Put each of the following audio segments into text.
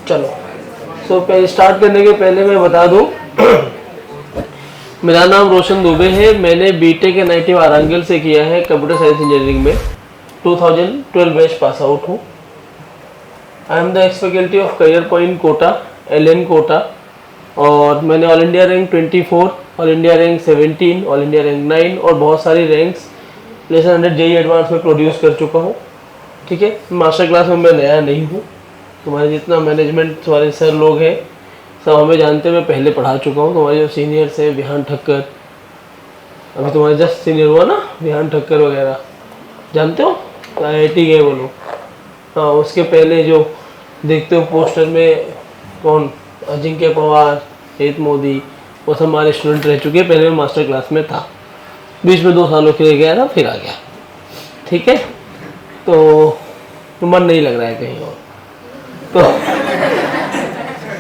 चलो so start करने के पहले मैं बता दूं मेरा नाम रोशन दुबे है। मैंने बीटेक NIT वारंगल से किया है कंप्यूटर साइंस इंजीनियरिंग में। 2012 बैच पास आउट हूँ। I am the ex faculty of Career Point Kota, LN Kota. और मैंने all India rank 24, all India rank 17, all India rank 9 और बहुत सारी रैंक्स लेसन 100 JEE एडवांस में प्रोड्यूस कर चुका हूँ। ठीक है, मास्टर क्लास में मैं नया नहीं हूँ। तुम्हारे जितना मैनेजमेंट वाले सर लोग हैं सब हमें जानते हैं, मैं पहले पढ़ा चुका हूँ। तुम्हारे जो सीनियर्स हैं विहान ठक्कर, अभी तुम्हारे जस्ट सीनियर हुआ ना विहान ठक्कर वगैरह, जानते हो IIT गए वो लोग। हाँ, उसके पहले जो देखते हो पोस्टर में कौन, अजिंक्य पवार, हेत मोदी, वो सब हमारे स्टूडेंट रह चुके हैं। पहले मैं मास्टर क्लास में था, बीच में 2 सालों के लिए गया था, फिर आ गया। ठीक है, तो मन नहीं लग रहा है कहीं और, तो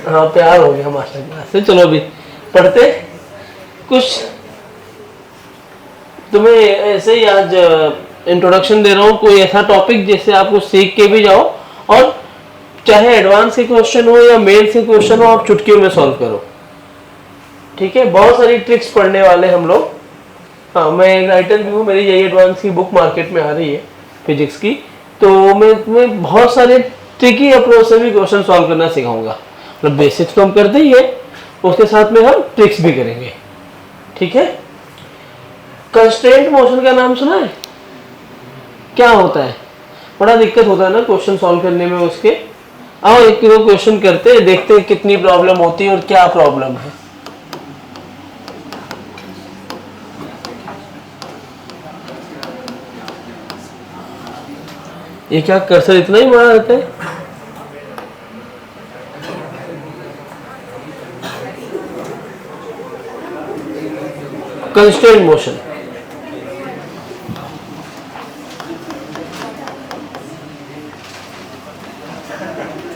हाँ प्यार हो गया मास्टर क्लास से। चलो अभी पढ़ते कुछ। तुम्हें ऐसे ही आज इंट्रोडक्शन दे रहा हूँ, कोई ऐसा टॉपिक जिससे आप कुछ सीख के भी जाओ, और चाहे एडवांस के क्वेश्चन हो या मेन से क्वेश्चन हो, आप चुटकियों में सॉल्व करो। ठीक है, बहुत सारी ट्रिक्स पढ़ने वाले हम लोग। हाँ, मैं एक राइटर भी हूँ, मेरी JEE एडवांस की बुक मार्केट में आ रही है फिजिक्स की, तो मैं बहुत सारे ट्रिकी अप्रोच से भी क्वेश्चन सॉल्व करना सिखाऊंगा। मतलब बेसिक्स तो हम करते ही है, उसके साथ में हम ट्रिक्स भी करेंगे। ठीक है, कंस्ट्रेंट मोशन का नाम सुना है? क्या होता है? बड़ा दिक्कत होता है ना क्वेश्चन सॉल्व करने में उसके। आओ एक दो क्वेश्चन करते हैं, देखते हैं कितनी प्रॉब्लम होती है और क्या प्रॉब्लम है। ये क्या कर्सर इतना ही बड़ा रहता है? कंस्ट्रेंट मोशन,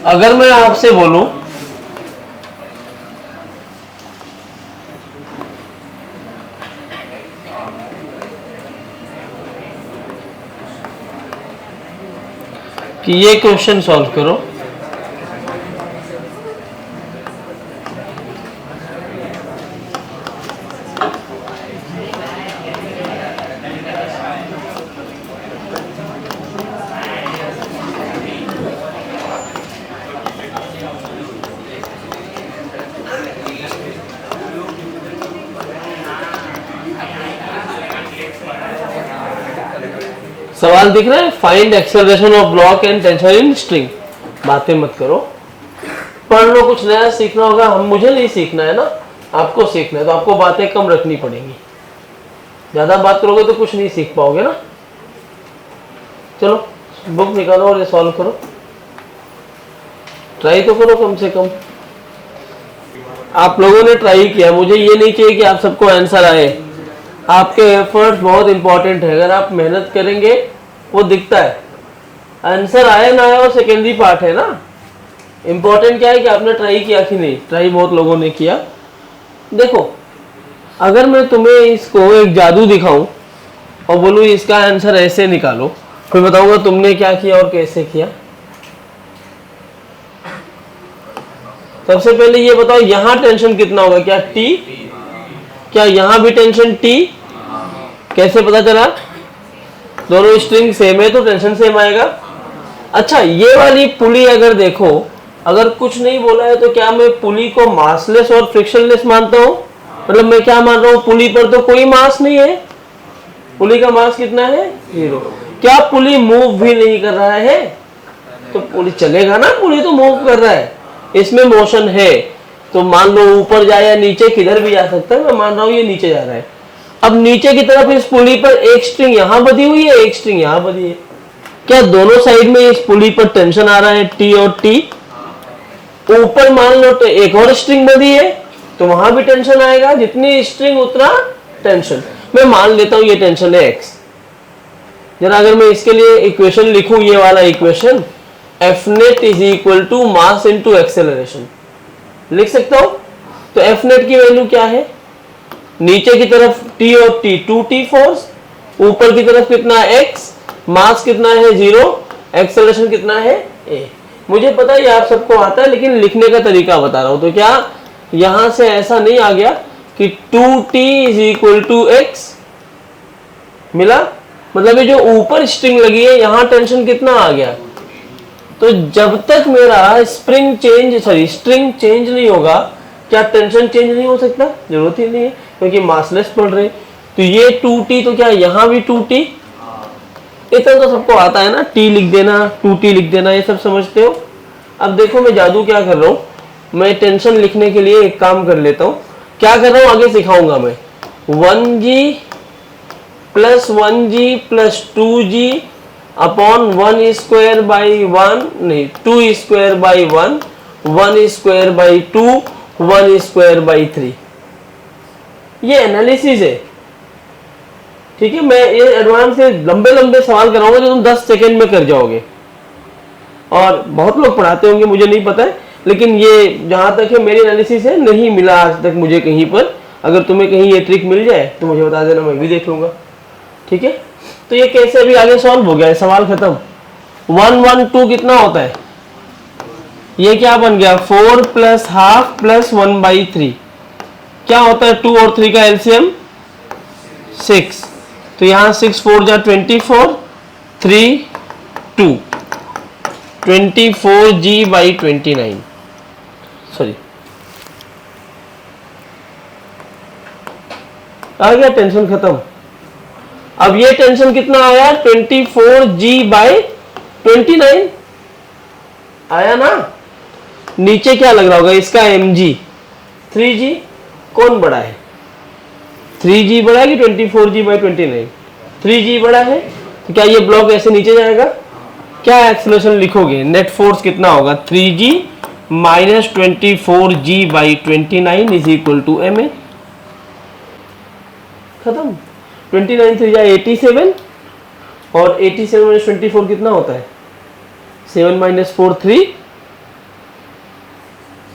अगर मैं आपसे बोलूं कि ये क्वेश्चन सॉल्व करो, सवाल दिख रहा है? Find acceleration of block and tension in string. बातें मत करो, पढ़ लो, कुछ नया सीखना होगा। हम मुझे नहीं सीखना है ना, आपको सीखना है, तो आपको बातें कम रखनी पड़ेंगी। ज्यादा बात करोगे तो कुछ नहीं सीख पाओगे ना। चलो बुक निकालो और ये सॉल्व करो, ट्राई तो करो कम से कम। आप लोगों ने ट्राई किया, मुझे ये नहीं चाहिए कि आप सबको आंसर आए। आपके एफर्ट्स बहुत इंपॉर्टेंट है, अगर आप मेहनत करेंगे वो दिखता है। आंसर आए ना आए वो सेकेंडरी पार्ट है ना, इंपॉर्टेंट क्या है कि आपने ट्राई किया कि नहीं। ट्राई बहुत लोगों ने किया। देखो, अगर मैं तुम्हें इसको एक जादू दिखाऊं और बोलूं इसका आंसर ऐसे निकालो, फिर बताऊंगा तुमने क्या किया और कैसे किया। सबसे पहले ये बताओ, यहां टेंशन कितना होगा? क्या T? क्या यहां भी टेंशन T? कैसे पता चला? दोनों स्ट्रिंग सेम है तो टेंशन सेम आएगा। अच्छा, ये वाली पुली अगर देखो, अगर कुछ नहीं बोला है तो क्या मैं पुली को मासलेस और फ्रिक्शनलेस मानता हूं? मतलब मैं क्या मान रहा हूं, पुली पर तो कोई मास नहीं है। पुली का मास कितना है? 0। क्या पुली मूव भी नहीं कर रहा है? तो पुली चलेगा ना, पुली तो मूव कर रहा है, इसमें मोशन है। तो मान लो ऊपर जाए या नीचे, किधर भी जा सकता है। मैं मान रहा हूं ये नीचे जा रहा है। अब नीचे की तरफ इस पुली पर एक स्ट्रिंग यहां बधी हुई है, एक स्ट्रिंग यहां बधी है। क्या दोनों साइड में इस पुली पर टेंशन आ रहा है T और T? ऊपर मान लो तो एक और स्ट्रिंग बधी है तो वहां भी टेंशन आएगा, जितनी स्ट्रिंग उतना टेंशन। मैं मान लेता हूं ये टेंशन है x। जरा अगर मैं इसके लिए इक्वेशन लिखूं, ये वाला equation, F net is equal to mass into acceleration, लिख सकता हूं। तो F net की वैल्यू क्या है? नीचे की तरफ T और T 2T फोर्स, ऊपर की तरफ कितना x, मास कितना है 0, एक्सेलरेशन कितना है a। मुझे पता है ये आप सबको आता है, लेकिन लिखने का तरीका बता रहा हूं। तो क्या यहां से ऐसा नहीं आ गया कि 2t is equal to x मिला? मतलब ये जो ऊपर स्ट्रिंग लगी है यहां टेंशन कितना आ गया? तो जब तक मेरा स्ट्रिंग चेंज नहीं होगा, क्या टेंशन चेंज नहीं हो सकता? जरूरत ही नहीं है, क्योंकि मासलेस पढ़ रहे। तो ये 2t, तो क्या यहां भी 2t? इतना तो सबको आता है ना, t लिख देना, 2t लिख देना, ये सब समझते हो। अब देखो मैं जादू क्या कर रहा हूं, मैं टेंशन लिखने के लिए एक काम कर लेता हूं। क्या कर रहा हूं आगे सिखाऊंगा मैं। 1g plus 1g plus 2g upon 1 square by 1, नहीं 2 square by 1, 1 square by 2, 1 square by 3। ये एनालिसिस है, ठीक है। मैं ये एडवांस से लंबे लंबे सवाल कराऊंगा जो तुम 10 सेकेंड में कर जाओगे, और बहुत लोग पढ़ाते होंगे मुझे नहीं पता है, लेकिन ये जहां तक है मेरी एनालिसिस है, नहीं मिला आज तक मुझे कहीं पर। अगर तुम्हें कहीं ये ट्रिक मिल जाए तो मुझे बता देना, मैं भी देख लूंगा, ठीक है। तो ये कैसे अभी आगे सॉल्व हो गया है, सवाल खत्म। 1 1 2 कितना होता है? ये क्या बन गया? 4 प्लस हाफ प्लस 1/3। क्या होता है 2 और 3 का एलसीएम? 6। तो यहां 6 4 जा 24, 3 2, 24g/29। सॉरी, आ गया, टेंशन खत्म। अब ये टेंशन कितना आया? 24g/29 आया ना। नीचे क्या लग रहा होगा इसका? mg। 3g कौन बड़ा है? 3g बड़ा है कि 24g/29? 3g बड़ा है। तो क्या ये ब्लॉक ऐसे नीचे जाएगा? क्या एक्सेलरेशन लिखोगे? नेट फोर्स कितना होगा? 3g minus 24g/29 is equal to ma। खत्म। 29 3 जा 87, और 87 माइनस 24 कितना होता है? 7 माइनस 4 3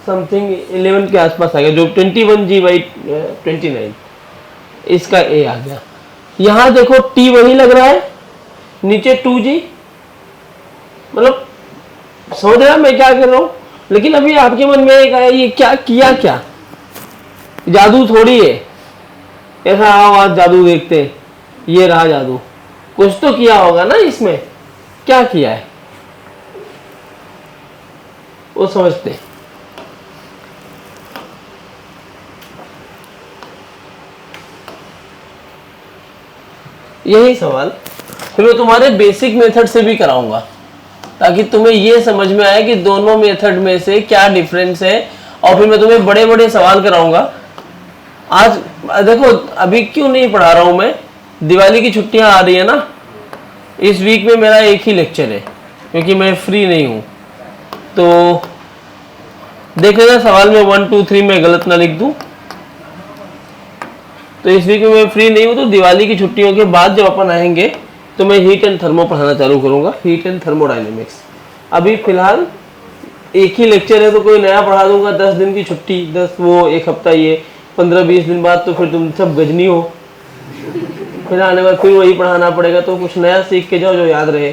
समथिंग 11 के आसपास आ गया, जो 21g/29। इसका a आ गया। यहां देखो t वही लग रहा है, नीचे 2g। मतलब समझ रहे मैं क्या कर रहा हूं? लेकिन अभी आपके मन में एक आया, ये क्या किया? क्या जादू थोड़ी है ऐसा आओ आज जादू देखते हैं, ये रहा जादू। कुछ तो किया होगा ना इसमें, क्या किया है वो समझते हैं। यही सवाल फिर मैं तुम्हारे बेसिक मेथड से भी कराऊंगा, ताकि तुम्हें ये समझ में आए कि दोनों मेथड में से क्या डिफरेंस है, और फिर मैं तुम्हें बड़े बड़े सवाल कराऊंगा। आज देखो अभी क्यों नहीं पढ़ा रहा हूं मैं, दिवाली की छुट्टियां आ रही है ना, इस वीक में मेरा एक ही लेक्चर है क्योंकि मैं फ्री नहीं हूं। तो देख लेना सवाल में 1 2 3 में गलत ना लिख दूं। तो इस वीक में मैं फ्री नहीं हूं, तो दिवाली की छुट्टियों के बाद जब अपन आएंगे तो मैं हीट एंड थर्मो पढ़ाना चालू करूंगा, हीट एंड थर्मोडायनेमिक्स। अभी फिलहाल एक ही लेक्चर है, तो कोई नया पढ़ा दूंगा। 10 दिन की छुट्टी, 10 वो, एक हफ्ता ये, 15-20 दिन बाद तो फिर तुम सब गजनी हो, फिर आने बाद फिर वही पढ़ाना पड़ेगा। तो कुछ नया सीख के जाओ जो याद रहे।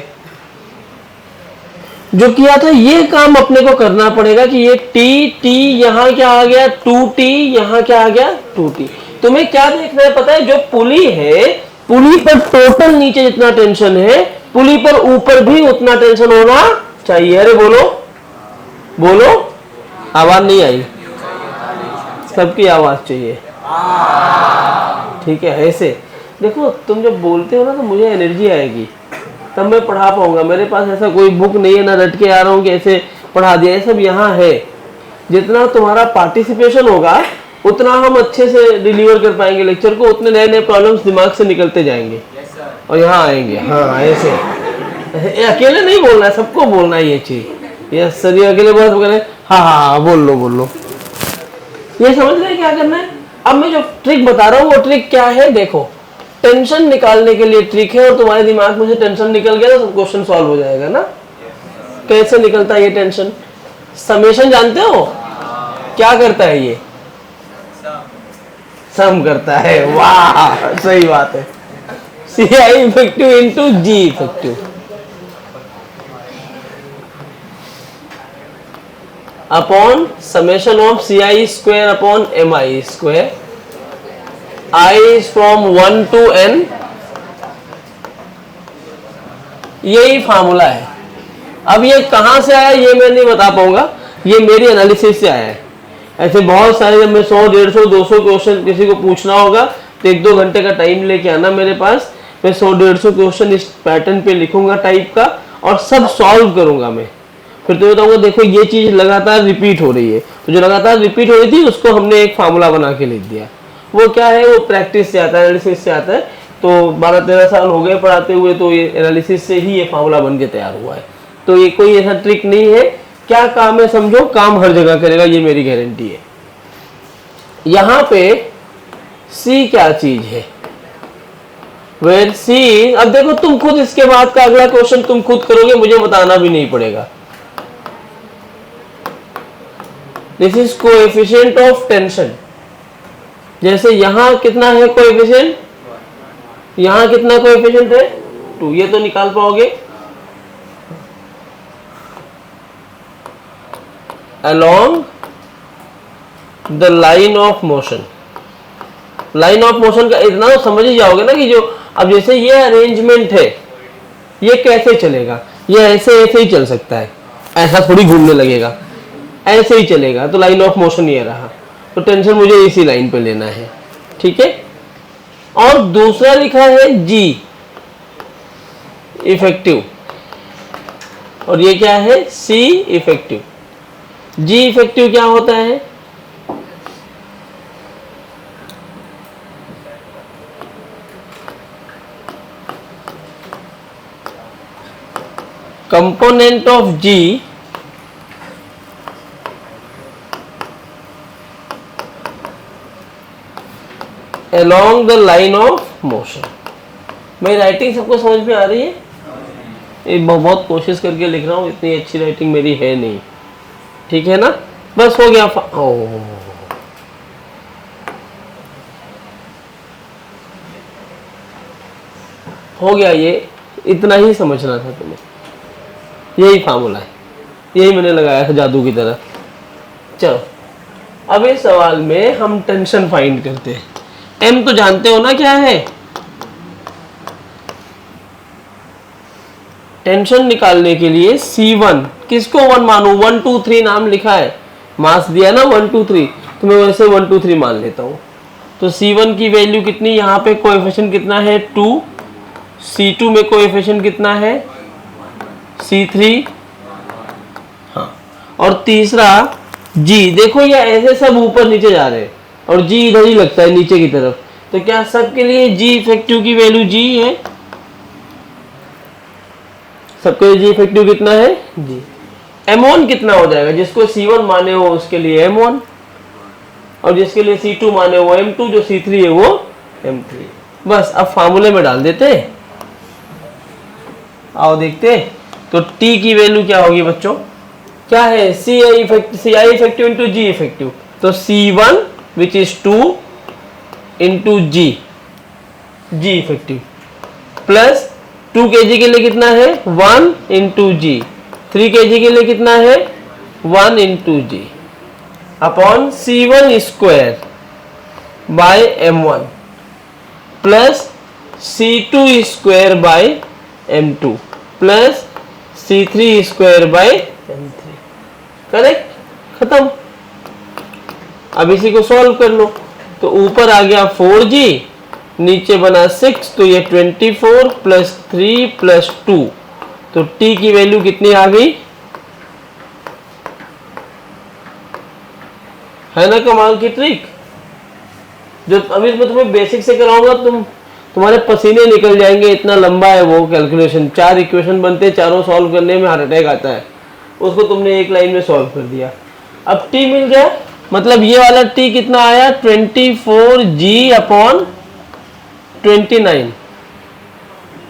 जो किया था ये काम अपने को करना पड़ेगा कि ये t यहाँ क्या आ गया? 2t, यहाँ क्या आ गया? 2t। तुम्हें क्या देखना है पता है? जो पुली है, पुली पर टोटल नीचे जितना टेंशन है, पुली पर ऊपर भी उतना टेंशन होना चाहिए। अरे बोलो बोलो, आवाज नहीं आई, सबकी आवाज चाहिए, ठीक है। ऐसे देखो, तुम जब बोलते हो ना तो मुझे एनर्जी आएगी, तब मैं पढ़ा पाऊंगा। मेरे पास ऐसा कोई बुक नहीं है, ना रट के आ रहा हूँ कि ऐसे पढ़ा दिया। ये सब यहाँ है। जितना तुम्हारा पार्टिसिपेशन होगा उतना हम अच्छे से डिलीवर कर पाएंगे लेक्चर को, उतने नए नए प्रॉब्लम्स दिमाग से निकलते जाएंगे और यहाँ आएंगे। हाँ ऐसे अकेले नहीं बोलना है, सबको बोलना है ये चीज। यस सर, ये अकेले बात करें, हाँ हाँ बोल लो बोल लो। ये समझ रहे हैं क्या करना है? अब मैं जो ट्रिक बता रहा हूँ वो ट्रिक क्या है? देखो, टेंशन निकालने के लिए ट्रिक है, और तुम्हारे दिमाग में से टेंशन निकल गया तो क्वेश्चन सॉल्व हो जाएगा ना। कैसे निकलता है ये टेंशन? समेशन जानते हो क्या करता है? ये सम करता है। वाह सही बात है। CI effective into G effective. Upon summation of C I square upon M I square, I is from 1 to n। यही फॉर्मूला है। अब ये कहां से आया ये मैं नहीं बता पाऊंगा, ये मेरी एनालिसिस से आया है। ऐसे बहुत सारे, जब मैं 100, 150, 200 क्वेश्चन किसी को पूछना होगा तो 1-2 घंटे का टाइम लेके आना मेरे पास। मैं 100, 150 क्वेश्चन इस पैटर्न पे लिखूंगा टाइप का, और सब सॉल्व करूंगा मैं। फिर तो बताऊंगा देखो ये चीज लगातार रिपीट हो रही है, तो जो लगातार रिपीट हो रही थी उसको हमने एक फार्मूला बना के लिख दिया। वो क्या है, वो प्रैक्टिस से आता है, एनालिसिस से आता है। तो 12-13 साल हो गए पढ़ाते हुए, तो ये एनालिसिस से ही ये फार्मूला बन के तैयार हुआ है। तो ये कोई ऐसा ट्रिक नहीं है। क्या काम है समझो, काम हर जगह करेगा, ये मेरी गारंटी है। यहां पे सी क्या चीज है, वेर सी, अब देखो तुम खुद इसके बाद का अगला क्वेश्चन तुम खुद करोगे, मुझे बताना भी नहीं पड़ेगा। This is coefficient of tension. जैसे यहां कितना है कोएफिशिएंट, यहां कितना कोएफिशिएंट है 2, ये तो निकाल पाओगे। Along the line of motion, line of motion का इतना तो समझ ही जाओगे ना कि जो अब जैसे ये अरेंजमेंट है, ये कैसे चलेगा, ये ऐसे ऐसे ही चल सकता है, ऐसा थोड़ी घूमने लगेगा, ऐसे ही चलेगा। तो लाइन ऑफ मोशन ये रहा, तो टेंशन मुझे इसी लाइन पे लेना है, ठीक है। और दूसरा लिखा है जी इफेक्टिव, और ये क्या है सी इफेक्टिव। जी इफेक्टिव क्या होता है, component of G along the line of motion। मेरी राइटिंग सबको समझ में आ रही है? ये बहुत कोशिश करके लिख रहा हूँ, इतनी अच्छी राइटिंग मेरी है नहीं, ठीक है ना। बस हो गया। हो गया, ये इतना ही समझना था तुम्हें, यही फार्मूला है, यही मैंने लगाया था जादू की तरह। चलो अब इस सवाल में हम टेंशन फाइंड करते हैं। एम तो जानते हो ना क्या है, टेंशन निकालने के लिए C1 किसको 1 मानू, 1 2 3 नाम लिखा है, मास दिया ना 1 2 3, तो मैं वैसे 1 2 3 मान लेता हूं। तो C1 की वैल्यू कितनी, यहाँ पे कोएफिशिएंट कितना है 2, C2 में कोएफिशिएंट कितना है C3, हाँ। और तीसरा G, देखो ये ऐसे सब ऊपर नीचे जा रहे हैं और G इधर ही लगता है नीचे की तरफ, तो क्या सबके लिए G इफेक्टिव की वैल्यू G है, सबके लिए G इफेक्टिव कितना है G। M1 कितना हो जाएगा, जिसको C1 माने हो उसके लिए M1, और जिसके लिए C2 माने वो M2, जो C3 है वो M3। बस अब फार्मूले में डाल देते, आओ देखते। तो T की वैल्यू क्या होगी बच्चों, क्या है CI effective into G effective, तो C1 which is 2 into G effective, plus 2 kg के लिए कितना है 1 इंटू G, 3 kg के लिए कितना है 1 into G, upon C1 square by M1 plus C2 square by M2 plus C3 square by M3। Correct, खत्म। अब इसी को सॉल्व कर लो, तो ऊपर आ गया 4G, नीचे बना 6, तो ये 24 प्लस 3 प्लस 2, तो T की वैल्यू कितनी आ गई, है ना कमाल की ट्रिक। जो अभी मैं तुम्हें बेसिक से कराऊंगा, तुम्हारे पसीने निकल जाएंगे, इतना लंबा है वो कैलकुलेशन। 4 इक्वेशन बनते, चारों सॉल्व करने में हार्ट अटैक आता है, उसको तुमने एक लाइन में सॉल्व कर दिया। अब T मिल गया, मतलब ये वाला T कितना आया 24G अपॉन 29,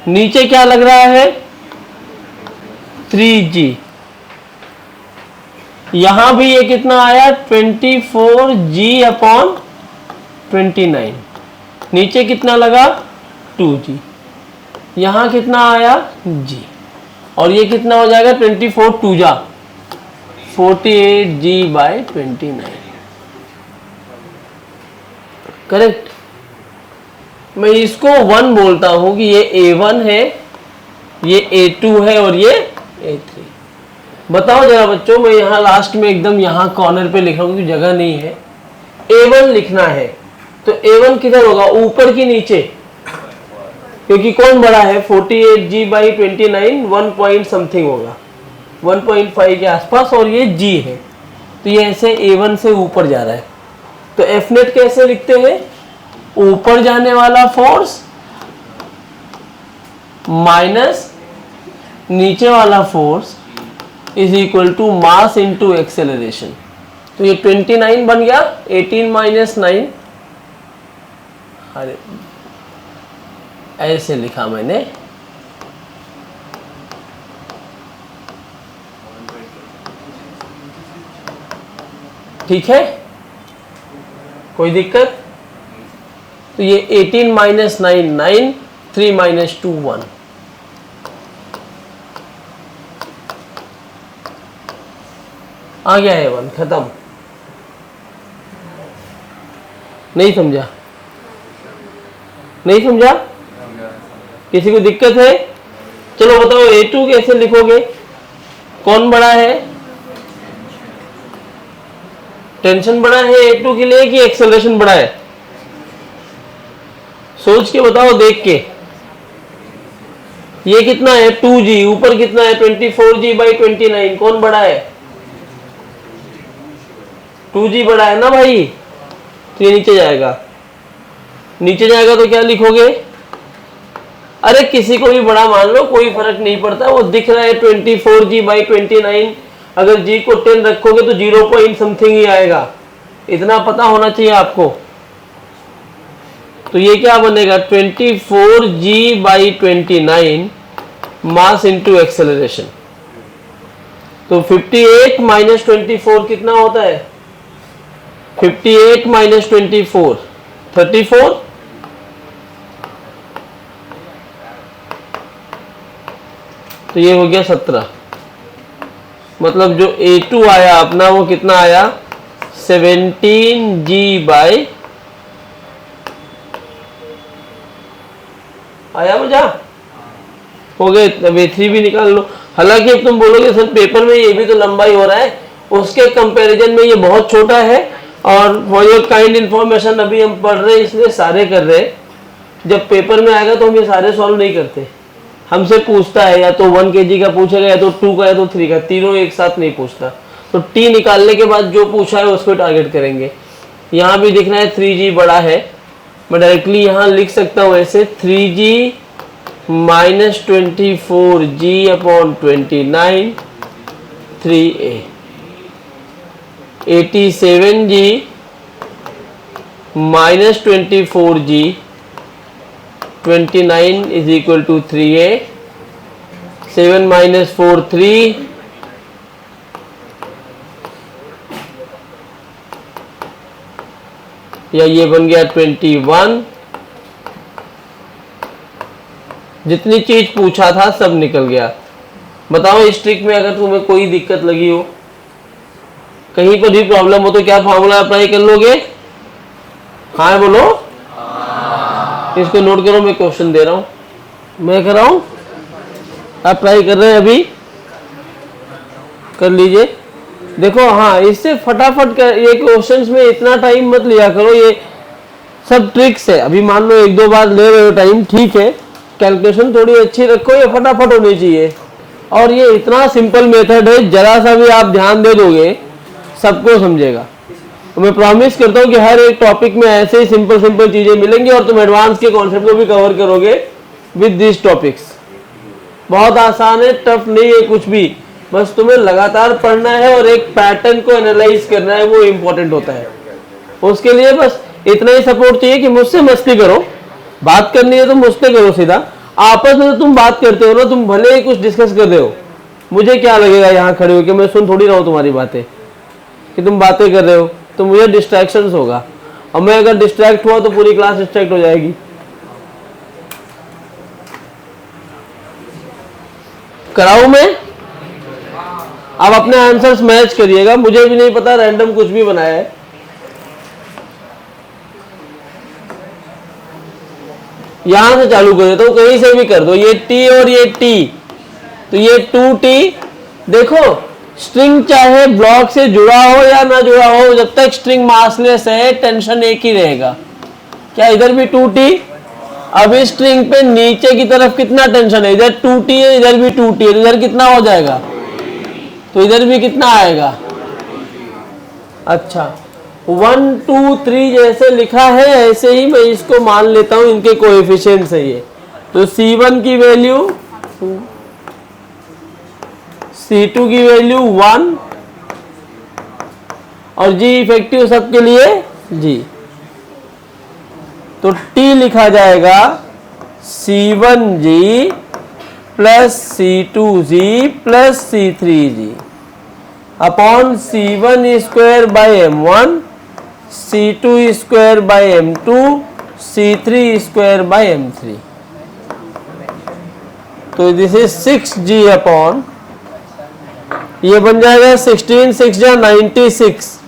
नीचे क्या लग रहा है 3G, यहां भी ये कितना आया 24G अपॉन 29, नीचे कितना लगा 2G, यहां कितना आया G, और ये कितना हो जाएगा 24 2 जा 48G/29। करेक्ट। मैं इसको 1 बोलता हूं कि ये A1 है, ये A2 है और ये A3। बताओ जरा बच्चों, मैं यहां लास्ट में एकदम यहां कॉर्नर पे लिख रहा हूं क्योंकि जगह नहीं है। A1 लिखना है तो A1 किधर होगा, ऊपर की नीचे? क्योंकि कौन बड़ा है, 48G/29 1 पॉइंट समथिंग होगा, 1.5 के आसपास, और ये G है तो ये ऐसे A1 से ऊपर जा रहा है। तो F नेट कैसे लिखते हैं, ऊपर जाने वाला फोर्स माइनस नीचे वाला force is equal to mass into acceleration. तो ये 29 बन गया, 18 माइनस 9, अरे ऐसे लिखा मैंने, ठीक है, कोई दिक्कत? तो ये 18 माइनस 9 9, 3 माइनस 2 1। आ गया है 1, खत्म। नहीं समझा? नहीं समझा? किसी को दिक्कत है? चलो बताओ A2 कैसे लिखोगे, कौन बड़ा है? टेंशन बड़ा है A2 के लिए कि एक्सेलरेशन बड़ा है? सोच के बताओ, देख के। ये कितना है 2G, ऊपर कितना है 24G/29, कौन बड़ा है? 2G बड़ा है ना भाई, तो ये नीचे जाएगा। नीचे जाएगा तो क्या लिखोगे, अरे किसी को भी बड़ा मान लो, कोई फर्क नहीं पड़ता, वो दिख रहा है 24G/29, अगर G को 10 रखोगे तो 0 पॉइंट समथिंग ही आएगा, इतना पता होना चाहिए आपको। तो ये क्या बनेगा, 24G/29 मास इनटू एक्सेलरेशन। तो 58 माइनस 24 कितना होता है, 58 माइनस 24 34, तो ये हो गया 17। मतलब जो A2 आया अपना वो कितना आया, 17G/ आया मजा, हो गए। अब A3 भी निकाल लो। हालांकि अब तुम बोलोगे सर पेपर में ये भी तो लंबाई हो रहा है, उसके कंपैरिजन में ये बहुत छोटा है, और फॉर योर काइंड इन्फॉर्मेशन अभी हम पढ़ रहे हैं इसलिए सारे कर रहे हैं। जब पेपर में आएगा तो हम ये सारे सॉल्व नहीं करते, हमसे पूछता है या तो 1 kg का पूछेगा, या तो 2 का, या तो 3 का, तीनों एक साथ नहीं पूछता। तो T निकालने के बाद जो पूछा है उसको टारगेट करेंगे। यहाँ भी दिखना है 3G बड़ा है, मैं डायरेक्टली यहाँ लिख सकता हूँ ऐसे, 3G minus 24G/29 3A। 87G minus 24G/29 is equal to 3A। 7 minus 4 3, या ये बन गया 21। जितनी चीज पूछा था सब निकल गया। बताओ इस ट्रिक में अगर तुम्हें कोई दिक्कत लगी हो, कहीं पर भी प्रॉब्लम हो, तो क्या फॉर्मूला अप्लाई कर लोगे? हाँ बोलो, इसको नोट करो, मैं क्वेश्चन दे रहा हूं, मैं कर रहा हूं, अप्लाई कर रहे हैं अभी, कर लीजिए। देखो हाँ, इससे फटाफट कर, ये क्वेश्चंस में इतना टाइम मत लिया करो, ये सब ट्रिक्स है। अभी मान लो 1-2 बार ले रहे हो टाइम, ठीक है, कैलकुलेशन थोड़ी अच्छी रखो, ये फटाफट होनी चाहिए। और ये इतना सिंपल मेथड है, जरा सा भी आप ध्यान दे दोगे सबको समझेगा। तो मैं प्रॉमिस करता हूँ कि हर एक टॉपिक में ऐसे ही सिंपल सिंपल चीजें मिलेंगी, और तुम एडवांस के कॉन्सेप्ट को भी कवर करोगे विद दिस टॉपिक्स। बहुत आसान है, टफ नहीं है कुछ भी, बस तुम्हें लगातार पढ़ना है और एक पैटर्न को एनालाइज करना है, वो इंपॉर्टेंट होता है। उसके लिए बस इतना ही सपोर्ट चाहिए कि मुझसे मस्ती करो, बात करनी है तो मुझसे करो सीधा। आपस में तो तुम बात करते हो ना, तुम भले ही कुछ डिस्कस कर रहे हो, मुझे क्या लगेगा यहाँ खड़े हो कि मैं सुन थोड़ी रहा हूँ तुम्हारी बातें, कि तुम बातें कर रहे हो, तो मुझे डिस्ट्रैक्शंस होगा, और मैं अगर डिस्ट्रैक्ट हुआ तो पूरी क्लास डिस्ट्रैक्ट हो जाएगी। कराऊं मैं? अब अपने आंसर्स मैच करिएगा, मुझे भी नहीं पता, रैंडम कुछ भी बनाया है। यहां से चालू कर देता हूं, कहीं से भी कर दो, ये टी और ये टी, तो ये 2t। देखो स्ट्रिंग चाहे ब्लॉक से जुड़ा हो या ना जुड़ा हो, जब तक स्ट्रिंग मासलेस है टेंशन एक ही रहेगा। क्या इधर भी 2t? अब इस स्ट्रिंग पे नीचे की तरफ कितना टेंशन है, इधर 2t है, इधर भी 2t है, इधर कितना हो जाएगा, तो इधर भी कितना आएगा। अच्छा 1 2 3 जैसे लिखा है ऐसे ही मैं इसको मान लेता हूं, इनके कोएफिशिएंट्स है ये। तो C1 की वैल्यू, C2 की वैल्यू 1 और G इफेक्टिव सबके लिए G। तो T लिखा जाएगा C1G plus C2G plus C3G upon C1 square by M1, C2 square by M2, C3 square by M3। तो दिस इज 6G अपॉन, ये बन जाएगा 16 6 जा 96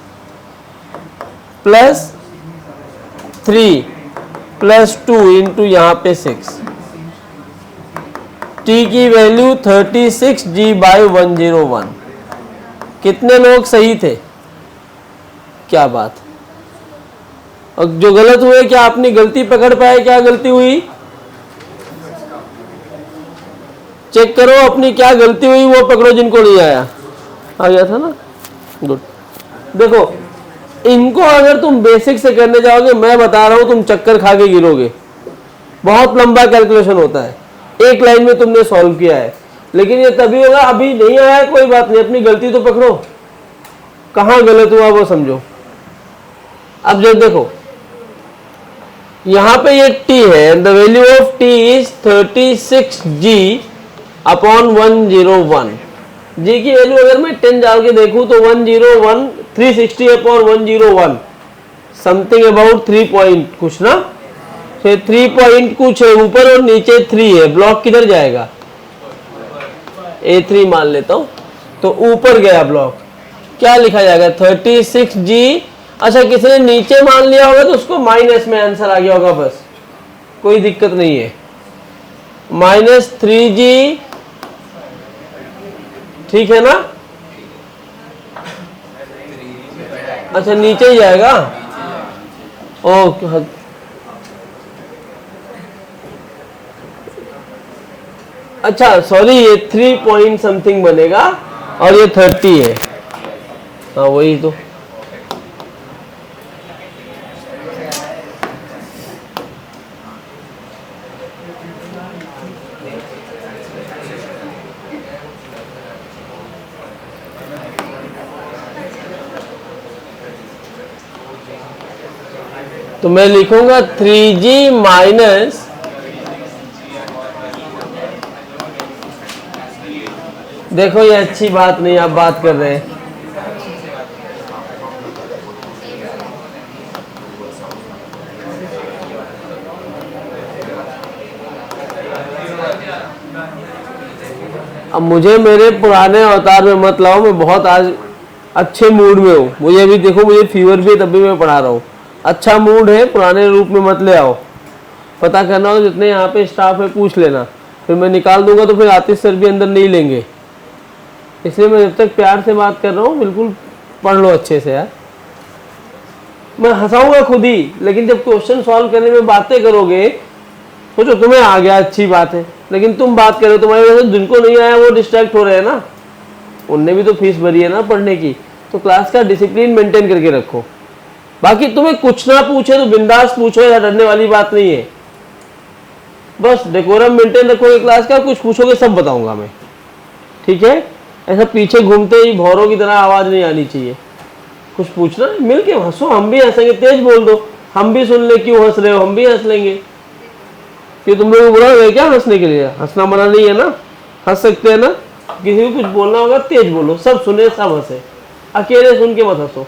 प्लस 3 प्लस 2 इंटू यहाँ पे 6। T की वैल्यू 36G बाई 101। कितने लोग सही थे? क्या बात। और जो गलत हुए, क्या अपनी गलती पकड़ पाए? क्या गलती हुई चेक करो, अपनी क्या गलती हुई वो पकड़ो, जिनको नहीं आया। आ गया था ना, गुड। देखो इनको अगर तुम बेसिक से करने जाओगे, मैं बता रहा हूं तुम चक्कर खा के गिरोगे। बहुत लंबा कैलकुलेशन होता है, एक लाइन में तुमने सॉल्व किया है, लेकिन ये तभी होगा। अभी नहीं आया कोई बात नहीं, अपनी गलती तो पकड़ो, कहां गलत हुआ वो समझो। अब जब देखो यहां पे ये t है, the value of t is 36G upon 101। G की वैल्यू अगर मैं 10 डाल के देखूं तो 101 360 अपॉन 101 समथिंग अबाउट 3 पॉइंट कुछ ना, फिर 3 पॉइंट कुछ है ऊपर और नीचे 3 है। ब्लॉक किधर जाएगा? A3 मान लेता हूं, तो ऊपर गया ब्लॉक। क्या लिखा जाएगा? 36G। अच्छा किसी ने नीचे मान लिया होगा तो उसको माइनस में आंसर आ गया होगा, बस कोई दिक्कत नहीं है। -3G, ठीक है ना? अच्छा नीचे ही जाएगा, ओके। अच्छा सॉरी, ये 3 पॉइंट समथिंग बनेगा और ये 30 है। हाँ वही तो। तो मैं लिखूंगा 3G माइनस, देखो ये अच्छी बात नहीं आप बात कर रहे हैं। अब मुझे मेरे पुराने अवतार में मत लाओ, मैं बहुत आज अच्छे मूड में हूँ। मुझे अभी देखो, मुझे फीवर भी है तब भी मैं पढ़ा रहा हूँ। अच्छा मूड है, पुराने रूप में मत ले आओ। पता करना हो जितने यहाँ पे स्टाफ है पूछ लेना, फिर मैं निकाल दूंगा तो फिर आतिश सर भी अंदर नहीं लेंगे। इसलिए मैं जब तक प्यार से बात कर रहा हूँ बिल्कुल पढ़ लो अच्छे से यार। मैं हंसाऊंगा खुद ही, लेकिन जब क्वेश्चन सॉल्व करने में बातें करोगे, सोचो तुम्हें आ गया अच्छी बात है, लेकिन तुम बात करो, तुम्हारी वजह से जिनको नहीं आया वो डिस्ट्रैक्ट हो रहे हैं ना, उनने भी तो फीस भरी है ना पढ़ने की। तो क्लास का डिसिप्लिन मेंटेन करके रखो। बाकी तुम्हें कुछ ना पूछे तो बिंदास पूछो, या डरने वाली बात नहीं है। बस डेकोरम मेंटेन रखोगे क्लास का, कुछ पूछोगे सब बताऊंगा मैं, ठीक है? ऐसा पीछे घूमते ही भौरों की तरह आवाज नहीं आनी चाहिए। कुछ पूछना मिल के हंसो, हम भी हंसेंगे, तेज बोल दो, हम भी सुन ले क्यों हंस रहे हो, हम भी हंस लेंगे। कि तुम लोग बुरा है क्या हंसने के लिए? हंसना मना नहीं है ना, हंस सकते हैं ना। किसी को कुछ बोलना होगा तेज बोलो, सब सुने सब हंसे, अकेले सुन के मत हंसो।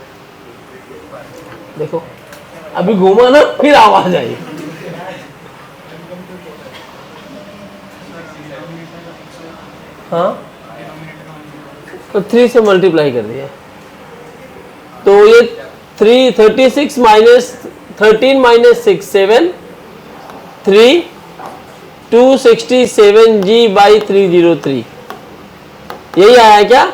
देखो अभी घूमा ना, फिर आवाज आई। हाँ तो 3 से मल्टीप्लाई कर दिया, तो ये 36 माइनस 13 माइनस 6 7 3 267 G बाई 303, यही आया क्या?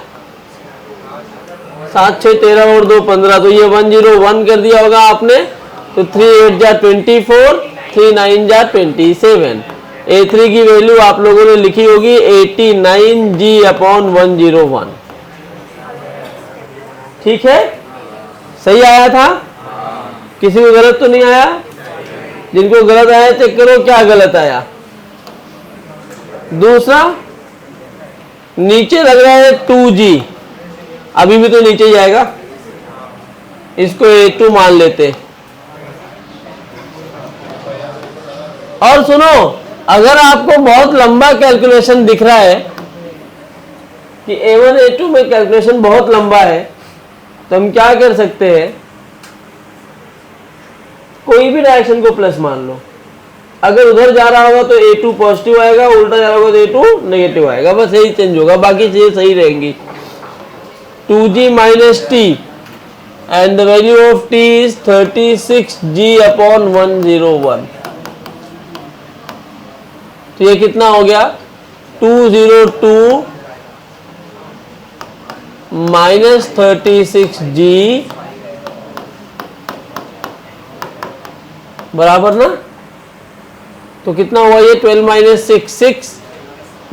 7 6 13 और 2 15, तो ये 101 कर दिया होगा आपने। तो 3 8 जा 24, 3 9 जा 27। A3 की वैल्यू आप लोगों ने लिखी होगी 89 G अपॉन 101। ठीक है, सही आया था? किसी को गलत तो नहीं आया? जिनको गलत आया चेक करो क्या गलत आया। दूसरा, नीचे लग रहा है 2G, अभी भी तो नीचे ही आएगा, इसको A2 मान लेते। और सुनो, अगर आपको बहुत लंबा कैलकुलेशन दिख रहा है कि A1 A2 में कैलकुलेशन बहुत लंबा है, तो हम क्या कर सकते हैं, कोई भी डायरेक्शन को प्लस मान लो। अगर उधर जा रहा होगा तो A2 पॉजिटिव आएगा, उल्टा जा रहा होगा तो A2 नेगेटिव आएगा, बस यही चेंज होगा, बाकी चीजें सही रहेंगी। 2G minus T and the value of T is 36G upon 101। तो ये कितना हो गया? 202 माइनस 36G बराबर ना, तो कितना हुआ ये? 12 माइनस 6 6,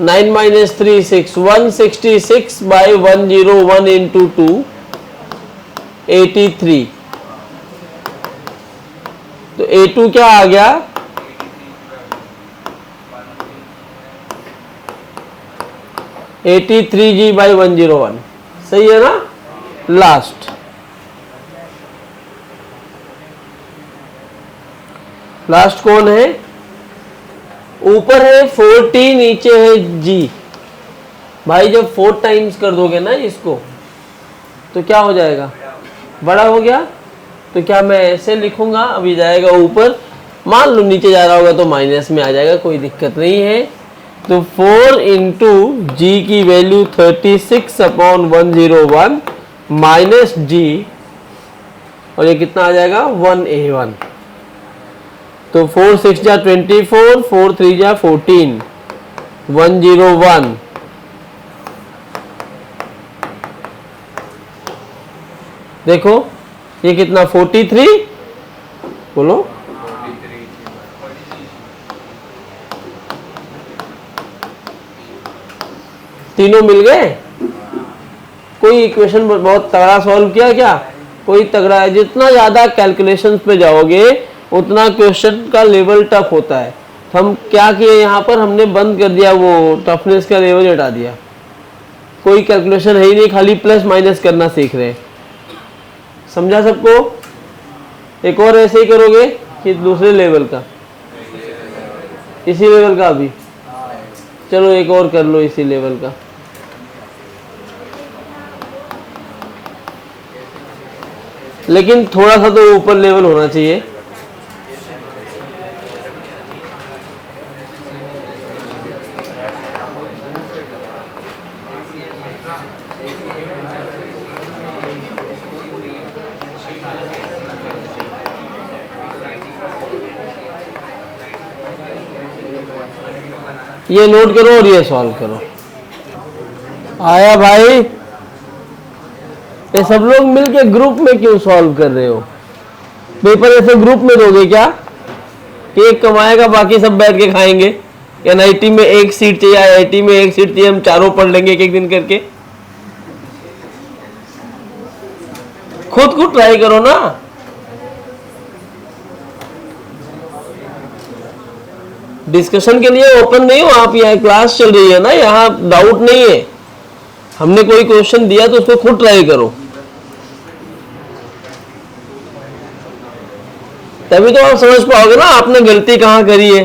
9 माइनस 3 6, 166 बाई 101 इंटू 2 83। तो A2 क्या आ गया? 83G बाई 101, सही है ना? लास्ट कौन है? ऊपर है 4T, नीचे है G। भाई जब 4 टाइम्स कर दोगे ना इसको, तो क्या हो जाएगा? बड़ा हो गया। तो क्या मैं ऐसे लिखूंगा, अभी जाएगा ऊपर, मान लो नीचे जा रहा होगा तो माइनस में आ जाएगा, कोई दिक्कत नहीं है। तो 4 इंटू G की वैल्यू 36 अपॉन 101 माइनस G, और ये कितना आ जाएगा? 1A1। तो 4 6 जा 24, 4 3 जा 14, 101। देखो ये कितना? 43, बोलो। तीनों मिल गए। कोई इक्वेशन बहुत तगड़ा सॉल्व किया क्या? कोई तगड़ा है। जितना ज्यादा कैलकुलेशंस पे जाओगे उतना क्वेश्चन का लेवल टफ होता है। तो हम क्या किए यहाँ पर, हमने बंद कर दिया, वो टफनेस का लेवल हटा दिया। कोई कैलकुलेशन है ही नहीं, खाली प्लस माइनस करना सीख रहे हैं। समझा सबको? एक और ऐसे ही करोगे कि दूसरे लेवल का, इसी लेवल का अभी? चलो एक और कर लो इसी लेवल का। लेकिन थोड़ा सा तो ऊपर लेवल होना चाहिए। ये नोट करो और ये सॉल्व करो। आया भाई? ये सब लोग मिलके ग्रुप में क्यों सॉल्व कर रहे हो? पेपर ऐसे ग्रुप में दोगे क्या? एक कमाएगा बाकी सब बैठ के खाएंगे? एनआईटी में एक सीट चाहिए, आईआईटी में एक सीट चाहिए, हम चारों पढ़ लेंगे एक एक दिन करके। खुद ट्राई करो ना। डिस्कशन के लिए ओपन नहीं हो आप, यहाँ क्लास चल रही है ना, यहाँ डाउट नहीं है। हमने कोई क्वेश्चन दिया तो उसको खुद ट्राई करो, तभी तो आप समझ पाओगे ना आपने गलती कहां करी है।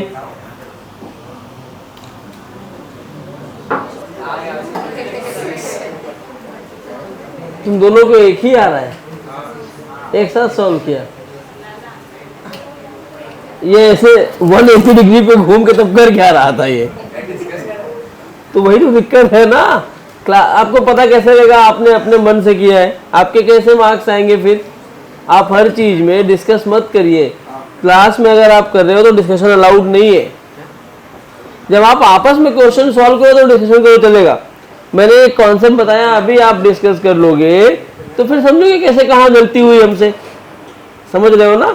तुम दोनों को एक ही आ रहा है, एक साथ सॉल्व किया। ये ऐसे 180 डिग्री पे घूम के तब कर क्या रहा था ये? तो वही तो दिक्कत है ना, आपको पता कैसे लगेगा आपने अपने मन से किया है? आपके कैसे मार्क्स आएंगे फिर? आप हर चीज में डिस्कस मत करिए। क्लास में अगर आप कर रहे हो तो डिस्कशन अलाउड नहीं है। जब आप आपस में क्वेश्चन सॉल्व करो तो डिस्कशन करो, चलेगा। मैंने एक कॉन्सेप्ट बताया, अभी आप डिस्कस कर लोगे तो फिर समझोगे कैसे कहाँ गलती हुई हमसे। समझ रहे हो ना?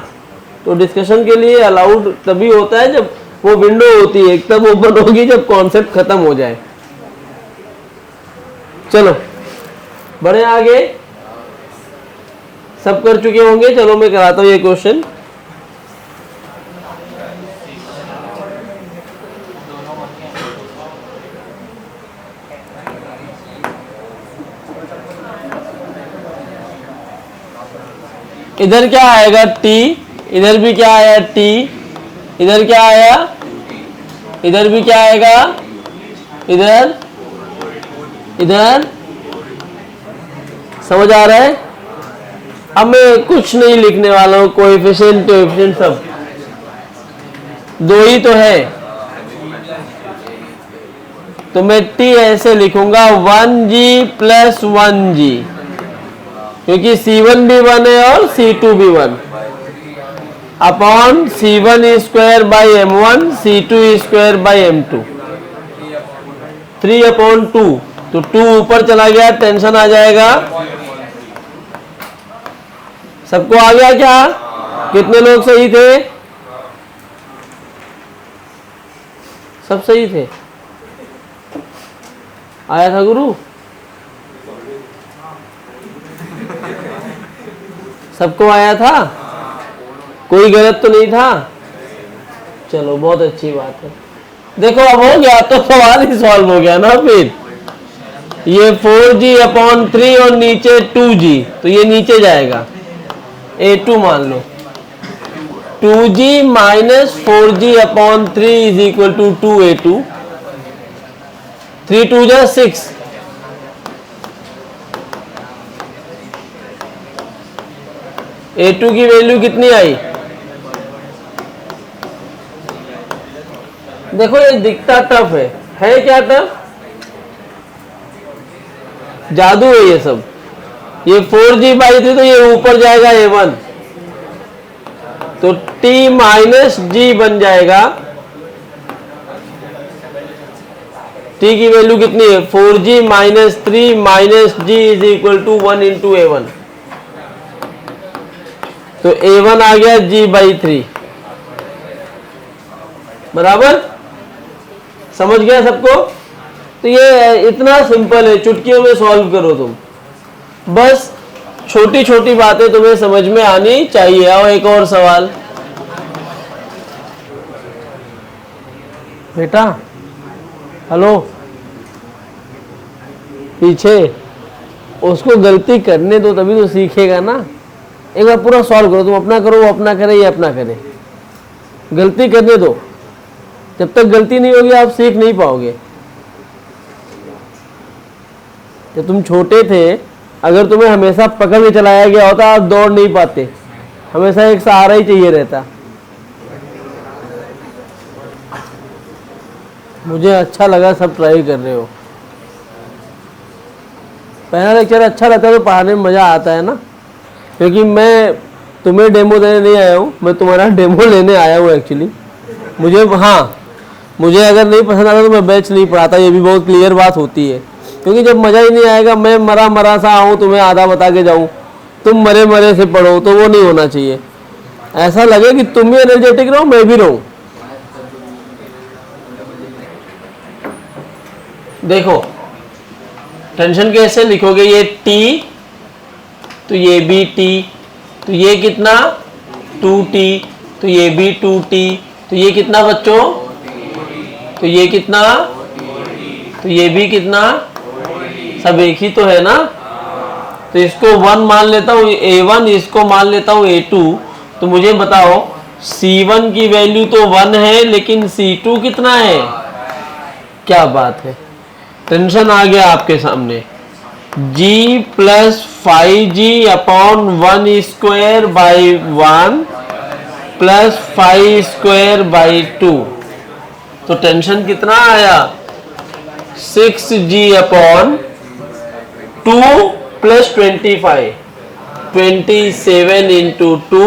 तो डिस्कशन के लिए अलाउड तभी होता है जब वो विंडो होती है, तब ओपन होगी जब कॉन्सेप्ट खत्म हो जाए। चलो बढ़े आगे। सब कर चुके होंगे। चलो मैं कराता हूं ये क्वेश्चन। इधर क्या आएगा? टी। इधर भी क्या आया? टी। इधर क्या आया? इधर भी क्या आएगा? इधर इधर। समझ आ रहा है? अब मैं कुछ नहीं लिखने वाला हूं, कोएफिशिएंट सब दो ही तो है, तो मैं टी ऐसे लिखूंगा 1g प्लस 1g, क्योंकि C1 भी 1 है और C2 भी 1, upon C1 square by M1 C2 square by M2, 3/2। तो 2 ऊपर चला गया, टेंशन आ जाएगा। सबको आ गया क्या? कितने लोग सही थे? सब सही थे? आया था गुरु? सबको आया था? कोई गलत तो नहीं था? चलो बहुत अच्छी बात है। देखो अब हो गया तो सवाल ही सॉल्व हो गया ना। फिर ये 4g/3 और नीचे 2g, तो ये नीचे जाएगा, A2 मान लो। 2g minus 4g/3 is equal to 2A2। 3 2 जा 6। A2 की वैल्यू कितनी आई? देखो ये दिखता टफ है क्या टफ? जादू है ये सब। ये 4g/3 तो ये ऊपर जाएगा A1, तो t माइनस g बन जाएगा। t की वैल्यू कितनी है? 4g minus 3 minus g is equal to 1 into A1, तो A1 आ गया g/3 बराबर। समझ गया सबको? तो ये इतना सिंपल है, चुटकियों में सॉल्व करो तुम। बस छोटी छोटी बातें तुम्हें समझ में आनी चाहिए। आओ एक और सवाल। बेटा हेलो, पीछे उसको गलती करने दो तभी तो सीखेगा ना। एक बार पूरा सॉल्व करो, तुम अपना करो, वो अपना करे, ये अपना करे। गलती करने दो, जब तक गलती नहीं होगी आप सीख नहीं पाओगे। जब तुम छोटे थे, अगर तुम्हें हमेशा पकड़ के चलाया गया होता आप दौड़ नहीं पाते, हमेशा एक सहारा ही चाहिए रहता। मुझे अच्छा लगा सब ट्राई कर रहे हो। पहला लेक्चर अच्छा रहता है तो पढ़ाने में मज़ा आता है ना, क्योंकि मैं तुम्हें डेमो देने नहीं आया हूँ, मैं तुम्हारा डेमो लेने आया हूँ एक्चुअली। मुझे अगर नहीं पसंद आता तो मैं बैच नहीं पढ़ाता, ये भी बहुत क्लियर बात होती है। क्योंकि जब मज़ा ही नहीं आएगा, मैं मरा सा आऊँ तुम्हें आधा बता के जाऊँ, तुम मरे से पढ़ो, तो वो नहीं होना चाहिए। ऐसा लगे कि तुम भी एनर्जेटिक रहो, मैं भी रहूँ। देखो टेंशन कैसे लिखोगे? ये T, तो ये भी T, तो ये कितना 2T, तो ये भी 2T, तो ये कितना बच्चों? तो ये कितना? तो ये भी कितना? सब एक ही तो है ना। तो इसको 1 मान लेता हूँ A1, इसको मान लेता हूँ A2। तो मुझे बताओ C1 की वैल्यू तो 1 है, लेकिन C2 कितना है? क्या बात है, टेंशन आ गया आपके सामने। g plus 5g/1 square by 1 plus 5 square by 2, तो टेंशन कितना आया? 6g/, 2 प्लस 25, 27 इंटू 2,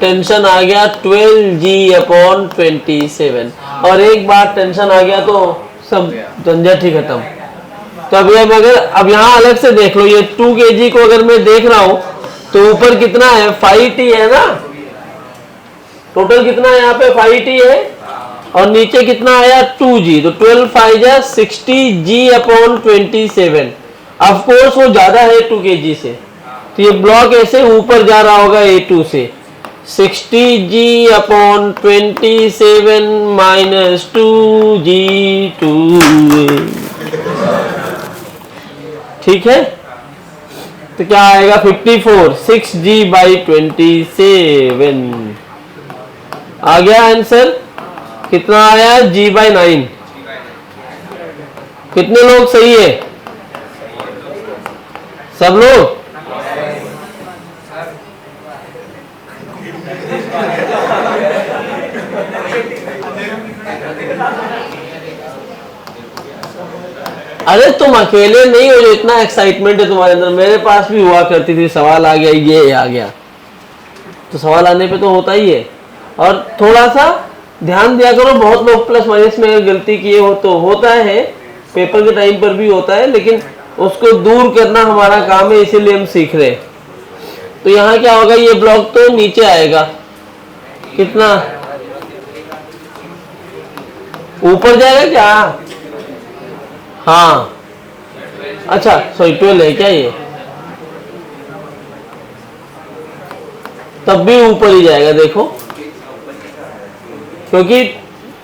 टेंशन आ गया 12G/27। और एक बार टेंशन आ गया तो सब झंझट ही खत्म। तो अभी अब यहाँ अलग से देख लो, ये 2 kg को अगर मैं देख रहा हूं तो ऊपर कितना है 5T है ना, टोटल कितना है यहाँ पे 5T है, और नीचे कितना आया 2G, तो 12 5 60G/27। ऑफ कोर्स वो ज्यादा है 2 kg से, तो ये ब्लॉक ऐसे ऊपर जा रहा होगा A2 से, 60G/27 माइनस 2G2, ठीक है। तो क्या आएगा 54, 6G/27 आ गया आंसर। कितना आया G/9। कितने लोग सही है? सब लोग? अरे तुम अकेले नहीं हो जो इतना एक्साइटमेंट है तुम्हारे अंदर, मेरे पास भी हुआ करती थी, सवाल आ गया ये आ गया, तो सवाल आने पे तो होता ही है। और थोड़ा सा ध्यान दिया करो, बहुत लोग प्लस माइनस में अगर गलती किए हो तो होता है, पेपर के टाइम पर भी होता है, लेकिन उसको दूर करना हमारा काम है, इसीलिए हम सीख रहे। तो यहाँ क्या होगा, ये ब्लॉक तो नीचे आएगा, कितना ऊपर जाएगा क्या? हाँ अच्छा सॉरी 12 है क्या ये, तब भी ऊपर ही जाएगा देखो, क्योंकि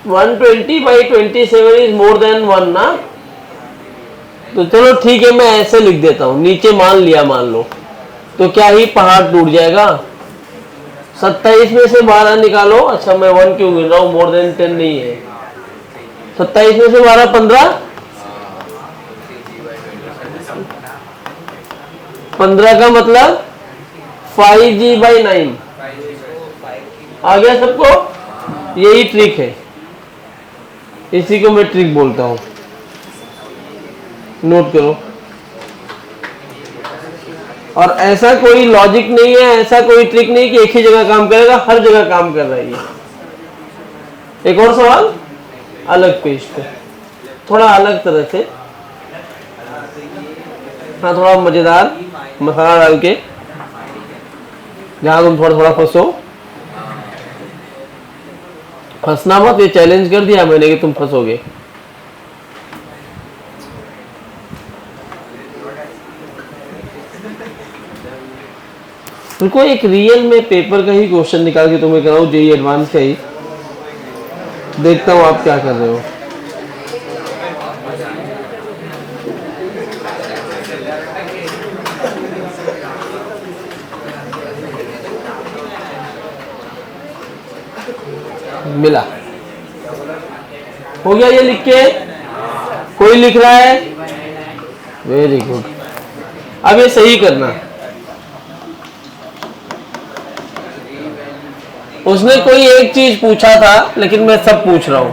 120/27 इज मोर देन 1 ना। तो चलो ठीक है, मैं ऐसे लिख देता हूं, नीचे मान लिया, मान लो, तो क्या ही पहाड़ टूट जाएगा। 27 में से 12 निकालो, अच्छा मैं 1 क्यों गिन रहा हूं, मोर देन 10 नहीं है। 27 में से 12 15, 15 का मतलब 5G/9 आ गया सबको। यही ट्रिक है, इसी को मैं ट्रिक बोलता हूं, नोट करो। और ऐसा कोई लॉजिक नहीं है, ऐसा कोई ट्रिक नहीं कि एक ही जगह काम करेगा, हर जगह काम कर रहा है ये। एक और सवाल अलग पेज पे, थोड़ा अलग तरह से, हाँ थोड़ा मजेदार मसाला डाल के, जहां तुम थोड़ा थोड़ा फंसो। फंसना मत, ये चैलेंज कर दिया मैंने कि तुम फंसोगे। रुको, एक रियल में पेपर का ही क्वेश्चन निकाल के तुम्हें कराऊं, जेईई एडवांस का ही, देखता हूं आप क्या कर रहे हो। मिला, हो गया ये लिख के, कोई लिख रहा है, वेरी गुड। अब ये सही करना, उसने कोई एक चीज पूछा था लेकिन मैं सब पूछ रहा हूं।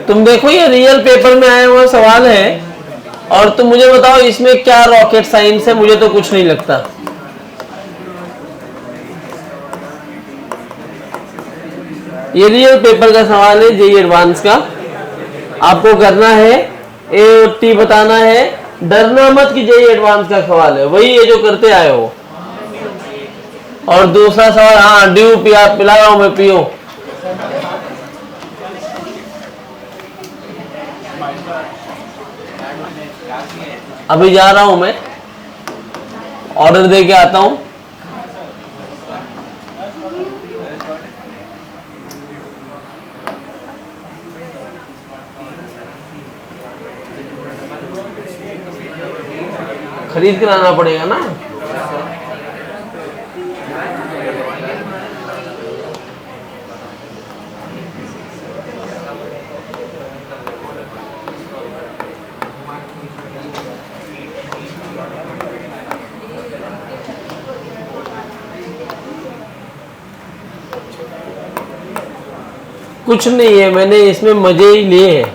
तुम देखो ये रियल पेपर में आया हुआ सवाल है, और तुम मुझे बताओ इसमें क्या रॉकेट साइंस है, मुझे तो कुछ नहीं लगता। ये रियल पेपर का सवाल है, जेईई एडवांस का। आपको करना है ए और टी बताना है, डरना मत कि जेईई एडवांस का सवाल है, वही ये जो करते आए हो। और दूसरा सवाल, हाँ ड्यू पिला रहा हूं मैं, पियो। अभी जा रहा हूं मैं, ऑर्डर दे के आता हूं। खरीद के लाना पड़ेगा ना। कुछ नहीं है, मैंने इसमें मजे ही लिए हैं।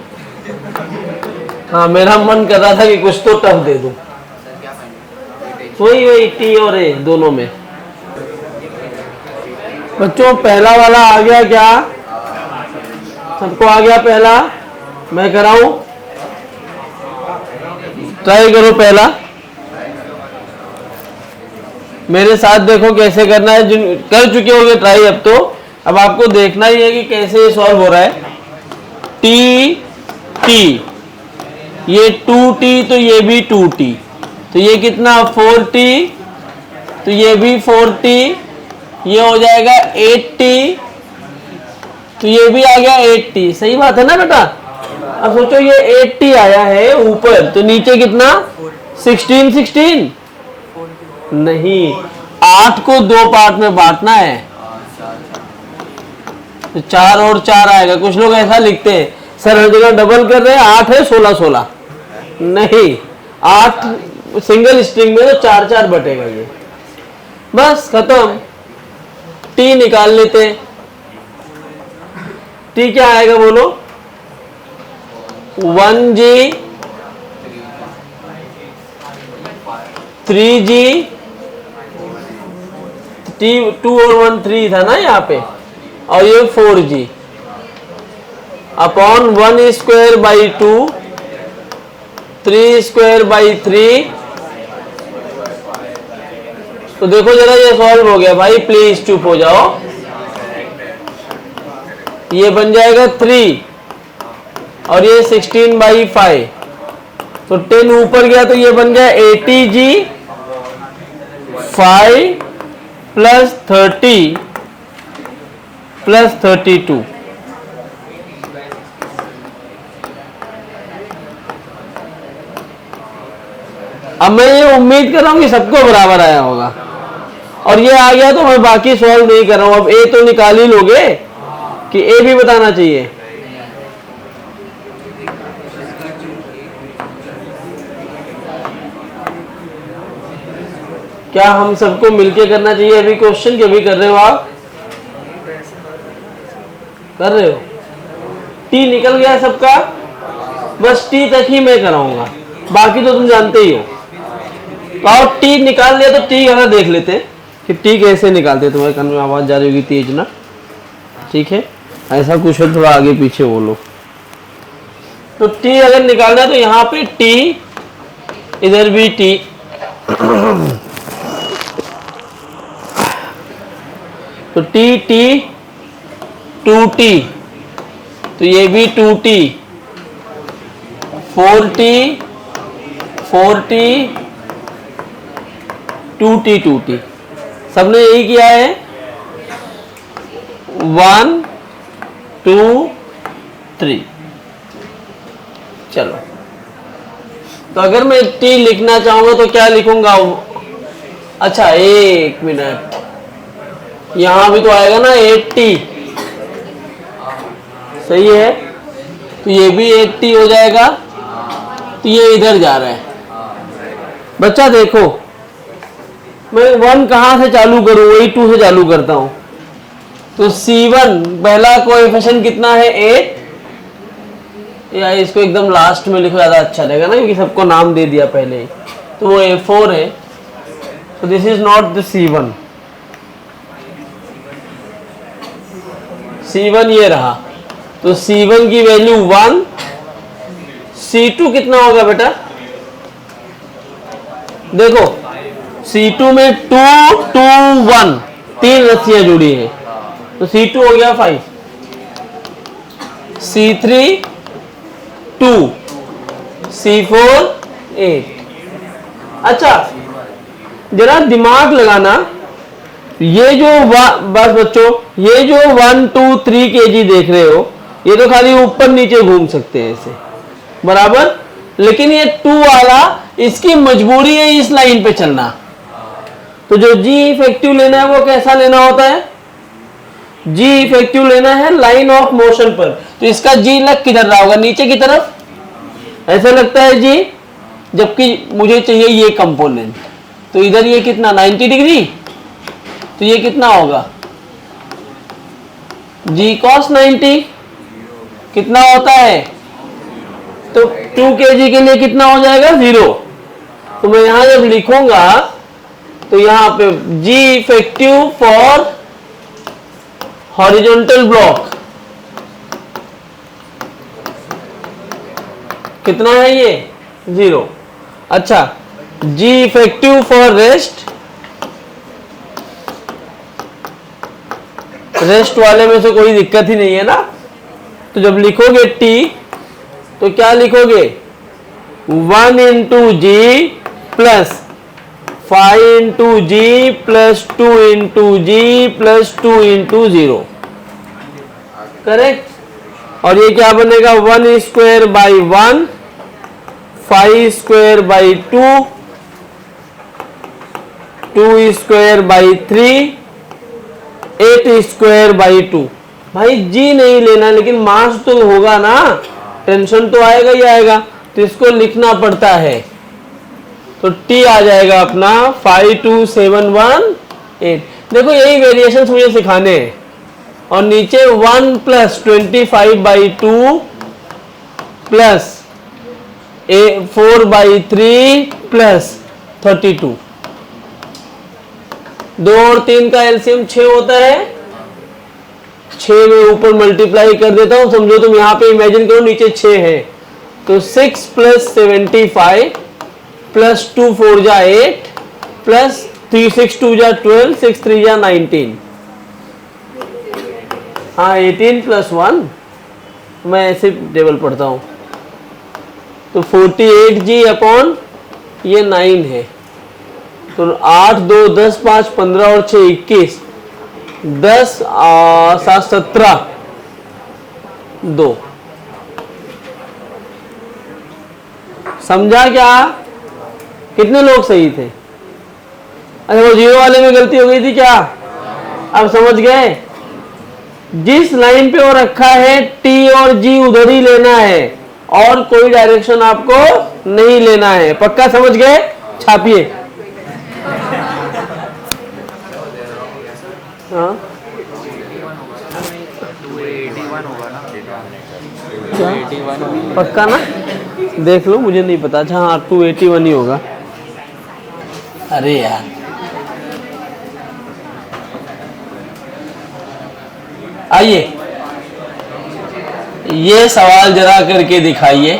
हाँ, मेरा मन कर रहा था कि कुछ तो टफ दे दूं। वही वही टी और ए दोनों में। बच्चों पहला वाला आ गया क्या? सबको आ गया पहला? मैं कराऊं? ट्राई करो पहला, मेरे साथ देखो कैसे करना है। जिन कर चुके होंगे ट्राई, अब आपको देखना ही है कि कैसे सॉल्व हो रहा है। टी टी, ये 2t तो ये भी 2t, तो ये कितना 4t, तो ये भी 4t, ये हो जाएगा 8t, तो ये भी आ गया 8t। सही बात है ना बेटा? अब सोचो ये 8t आया है ऊपर, तो नीचे कितना 16 नहीं, 8 को 2 पार्ट में बांटना है, तो 4 और 4 आएगा। कुछ लोग ऐसा लिखते हैं सर हर जगह डबल कर रहे हैं, 8 है 16 नहीं, 8 सिंगल स्ट्रिंग में तो 4 4 बटेगा ये। बस खत्म। टी निकाल लेते हैं। टी क्या आएगा बोलो? 1g 3g, टी 2 और 1 3 था ना यहाँ पे, और ये 4g upon 1 square by 2, 3 square by 3। तो देखो जरा ये सॉल्व हो गया भाई, प्लीज चुप हो जाओ। ये बन जाएगा 3 और ये 16/5, तो 10 ऊपर गया तो ये बन गया 80g 5 प्लस 30 प्लस 32। अब मैं ये उम्मीद कर रहा हूं कि सबको बराबर आया होगा, और ये आ गया तो मैं बाकी सॉल्व नहीं कर रहा हूं। अब ए तो निकाल ही लोगे कि ए भी बताना चाहिए? क्या हम सबको मिलके करना चाहिए अभी क्वेश्चन, के भी कर रहे हो आप? कर रहे हो? टी निकल गया सबका, बस टी तक ही मैं कराऊंगा, बाकी तो तुम जानते ही हो। तो आओ टी निकाल लिया, तो टी अगर देख लेते कि टी कैसे निकालते। तुम्हारे कान में आवाज जा रही होगी तेज ना, ठीक है? ऐसा कुछ है, थोड़ा आगे पीछे बोलो। तो टी अगर निकालना है तो यहाँ पे टी, इधर भी टी, तो टी टी 2t, तो ये भी 2t, 4t 4t 2t 2t, सबने यही किया है। 1 2 3। चलो, तो अगर मैं t लिखना चाहूंगा तो क्या लिखूंगा? अच्छा एक मिनट, यहां भी तो आएगा ना 8t, सही है? तो ये भी 8t हो जाएगा, तो ये इधर जा रहा है। बच्चा देखो, मैं 1 कहां से चालू करूं? वही 2 से चालू करता हूं। तो C1 पहला कोएफिशिएंट कितना है? 8, या इसको एकदम लास्ट में लिखो, ज्यादा अच्छा रहेगा ना, क्योंकि सबको नाम दे दिया पहले ही। तो वो A4 है, तो this is not the C1। C1 ये रहा, तो C1 की वैल्यू 1। C2 कितना होगा बेटा? देखो C2 में 2 2 1 3 रस्सियां जुड़ी हैं, तो C2 हो गया 5, C3 2, C4 8। अच्छा जरा दिमाग लगाना, ये जो बस बच्चों, ये जो 1 2 3 kg देख रहे हो, ये तो खाली ऊपर नीचे घूम सकते हैं ऐसे, बराबर। लेकिन ये 2 वाला, इसकी मजबूरी है इस लाइन पे चलना। तो जो जी इफेक्टिव लेना है वो कैसा लेना होता है? जी इफेक्टिव लेना है लाइन ऑफ मोशन पर। तो इसका जी लग किधर रहा होगा? नीचे की तरफ, ऐसा लगता है जी, जबकि मुझे चाहिए ये कंपोनेंट। तो इधर ये कितना 90 डिग्री, तो ये कितना होगा? जी cos 90, कितना होता है? तो 2 kg के लिए कितना हो जाएगा? 0। तो मैं यहां जब लिखूंगा तो यहां पे G effective for horizontal block कितना है? ये 0। अच्छा, G इफेक्टिव फॉर रेस्ट वाले में से कोई दिक्कत ही नहीं है ना। तो जब लिखोगे T तो क्या लिखोगे? 1 into G plus 5 into G plus 2 into G plus 2 into 0। Correct. और ये क्या बनेगा? 1 square by 1, 5 square by 2, 2 square by 3, 8 square by 2। भाई जी नहीं लेना, लेकिन मास तो होगा ना, टेंशन तो आएगा ही आएगा, तो इसको लिखना पड़ता है। तो टी आ जाएगा अपना 52718। देखो यही वेरिएशंस मुझे सिखाने हैं। और नीचे 1 प्लस 25/2 प्लस 4/3 प्लस 32। 2 और 3 का एलसीएम 6 होता है। 6 में ऊपर मल्टीप्लाई कर देता हूं, समझो तुम यहां पे इमेजिन करो नीचे 6 है, तो 6 प्लस 75 प्लस 2 4 जा 8 प्लस 3 6 2 जा 12 6 3 जा 19। हाँ 18 प्लस 1, मैं ऐसे टेबल पढ़ता हूं। तो 48G अपॉन ये 9 है। तो 8 2 10 5 15 और 6 21, 10 7 17 2। समझा क्या? कितने लोग सही थे? अच्छा वो 0 वाले में गलती हो गई थी क्या? अब समझ गए? जिस लाइन पे वो रखा है T और G उधर ही लेना है, और कोई डायरेक्शन आपको नहीं लेना है। पक्का समझ गए? छापिए। हाँ पक्का ना? देख लो, मुझे नहीं पता। अच्छा हाँ 281 ही होगा। अरे यार आइए ये सवाल जरा करके दिखाइए।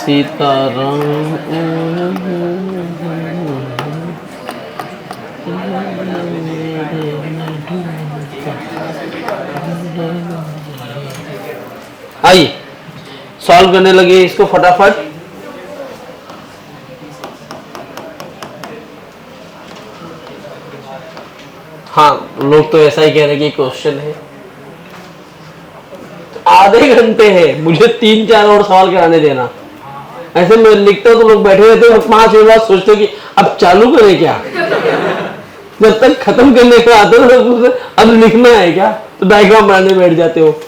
सीताराम आइए सॉल्व करने लगे इसको फटाफट। हाँ लोग तो ऐसा ही कह रहे हैं कि क्वेश्चन है, आधे घंटे है, मुझे 3-4 और सवाल कराने देना। ऐसे मैं लिखता हूँ तो लोग बैठे रहते हैं, 5 मिनट बाद सोचते कि अब चालू करें क्या। जब तक खत्म करने का आता है तो अब लिखना है क्या, तो डायग्राम बनाने बैठ जाते हो।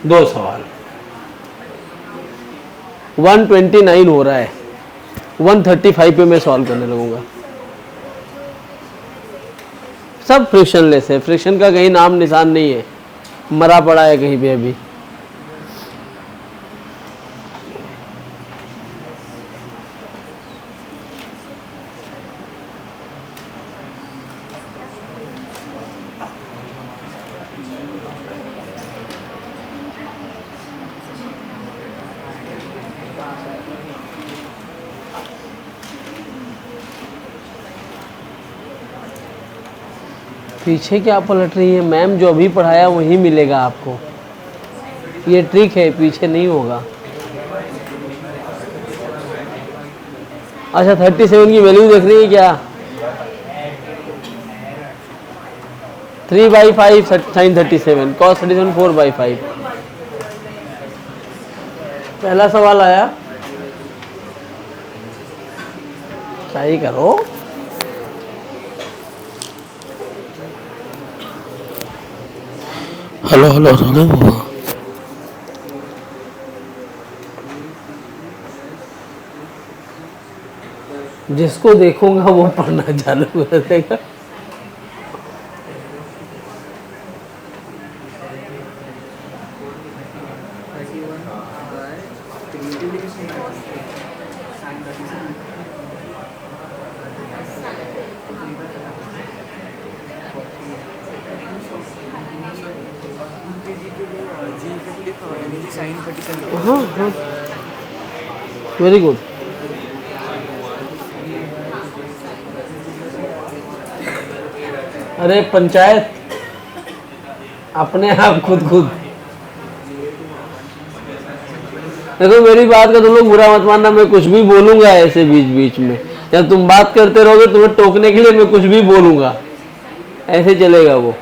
दो सवाल 129 हो रहा है, 135 पे मैं सॉल्व करने लगूंगा। सब फ्रिक्शनलेस है, फ्रिक्शन का कहीं नाम निशान नहीं है, मरा पड़ा है कहीं पे अभी। पीछे क्या पलट रही है मैम? जो अभी पढ़ाया वही मिलेगा आपको, ये ट्रिक है, पीछे नहीं होगा। अच्छा 37 की वैल्यू देख रही है क्या? 3/5 साइन 37 कॉस 37 4/5। पहला सवाल आया, सही करो। Hello hello hello. जिसको देखूंगा वो पढ़ना चालू कर देगा। हाँ हाँ, वेरी गुड। अरे पंचायत अपने आप खुद देखो, मेरी बात का तुम लोग बुरा मत मानना, मैं कुछ भी बोलूंगा ऐसे बीच बीच में, या तुम बात करते रहोगे तुम्हें टोकने के लिए मैं कुछ भी बोलूंगा, ऐसे चलेगा वो।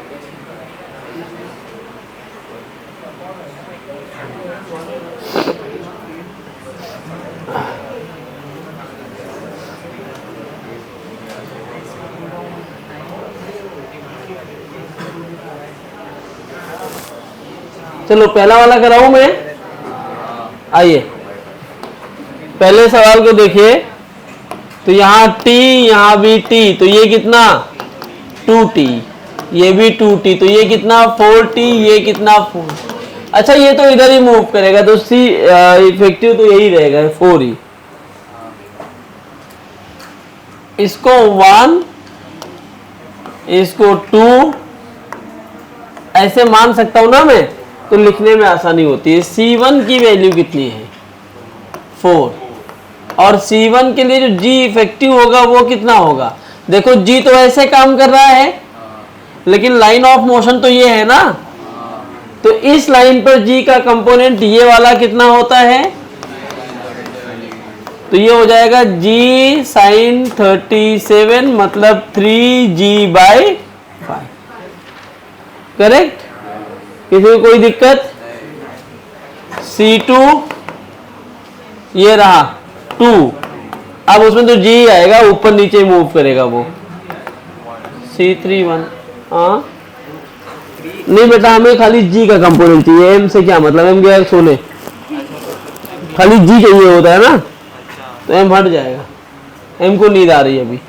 चलो पहला वाला कराऊं मैं। आइए पहले सवाल को देखिए, तो यहाँ t, यहाँ भी t, तो ये कितना 2t, ये भी 2t, तो ये कितना 4t, ये कितना 4। अच्छा ये तो इधर ही मूव करेगा, तो c इफेक्टिव तो यही रहेगा 4 ही। इसको 1, इसको 2 ऐसे मान सकता हूं ना मैं, तो लिखने में आसानी होती है। C1 की वैल्यू कितनी है 4, और C1 के लिए जो G इफेक्टिव होगा वो कितना होगा। देखो G तो ऐसे काम कर रहा है, लेकिन लाइन ऑफ मोशन तो ये है ना, तो इस लाइन पर G का कंपोनेंट ये वाला कितना होता है, तो ये हो जाएगा G साइन 37 मतलब 3G/5। करेक्ट? किसी को कोई दिक्कत? C2 ये रहा 2, अब उसमें तो G आएगा, ऊपर नीचे मूव करेगा वो। C3 1, हाँ नहीं बेटा, हमें खाली G का कंपोनेंट चाहिए, M से क्या मतलब, M गया सोने, खाली G चाहिए होता है ना, तो M हट जाएगा, M को नींद आ रही है अभी।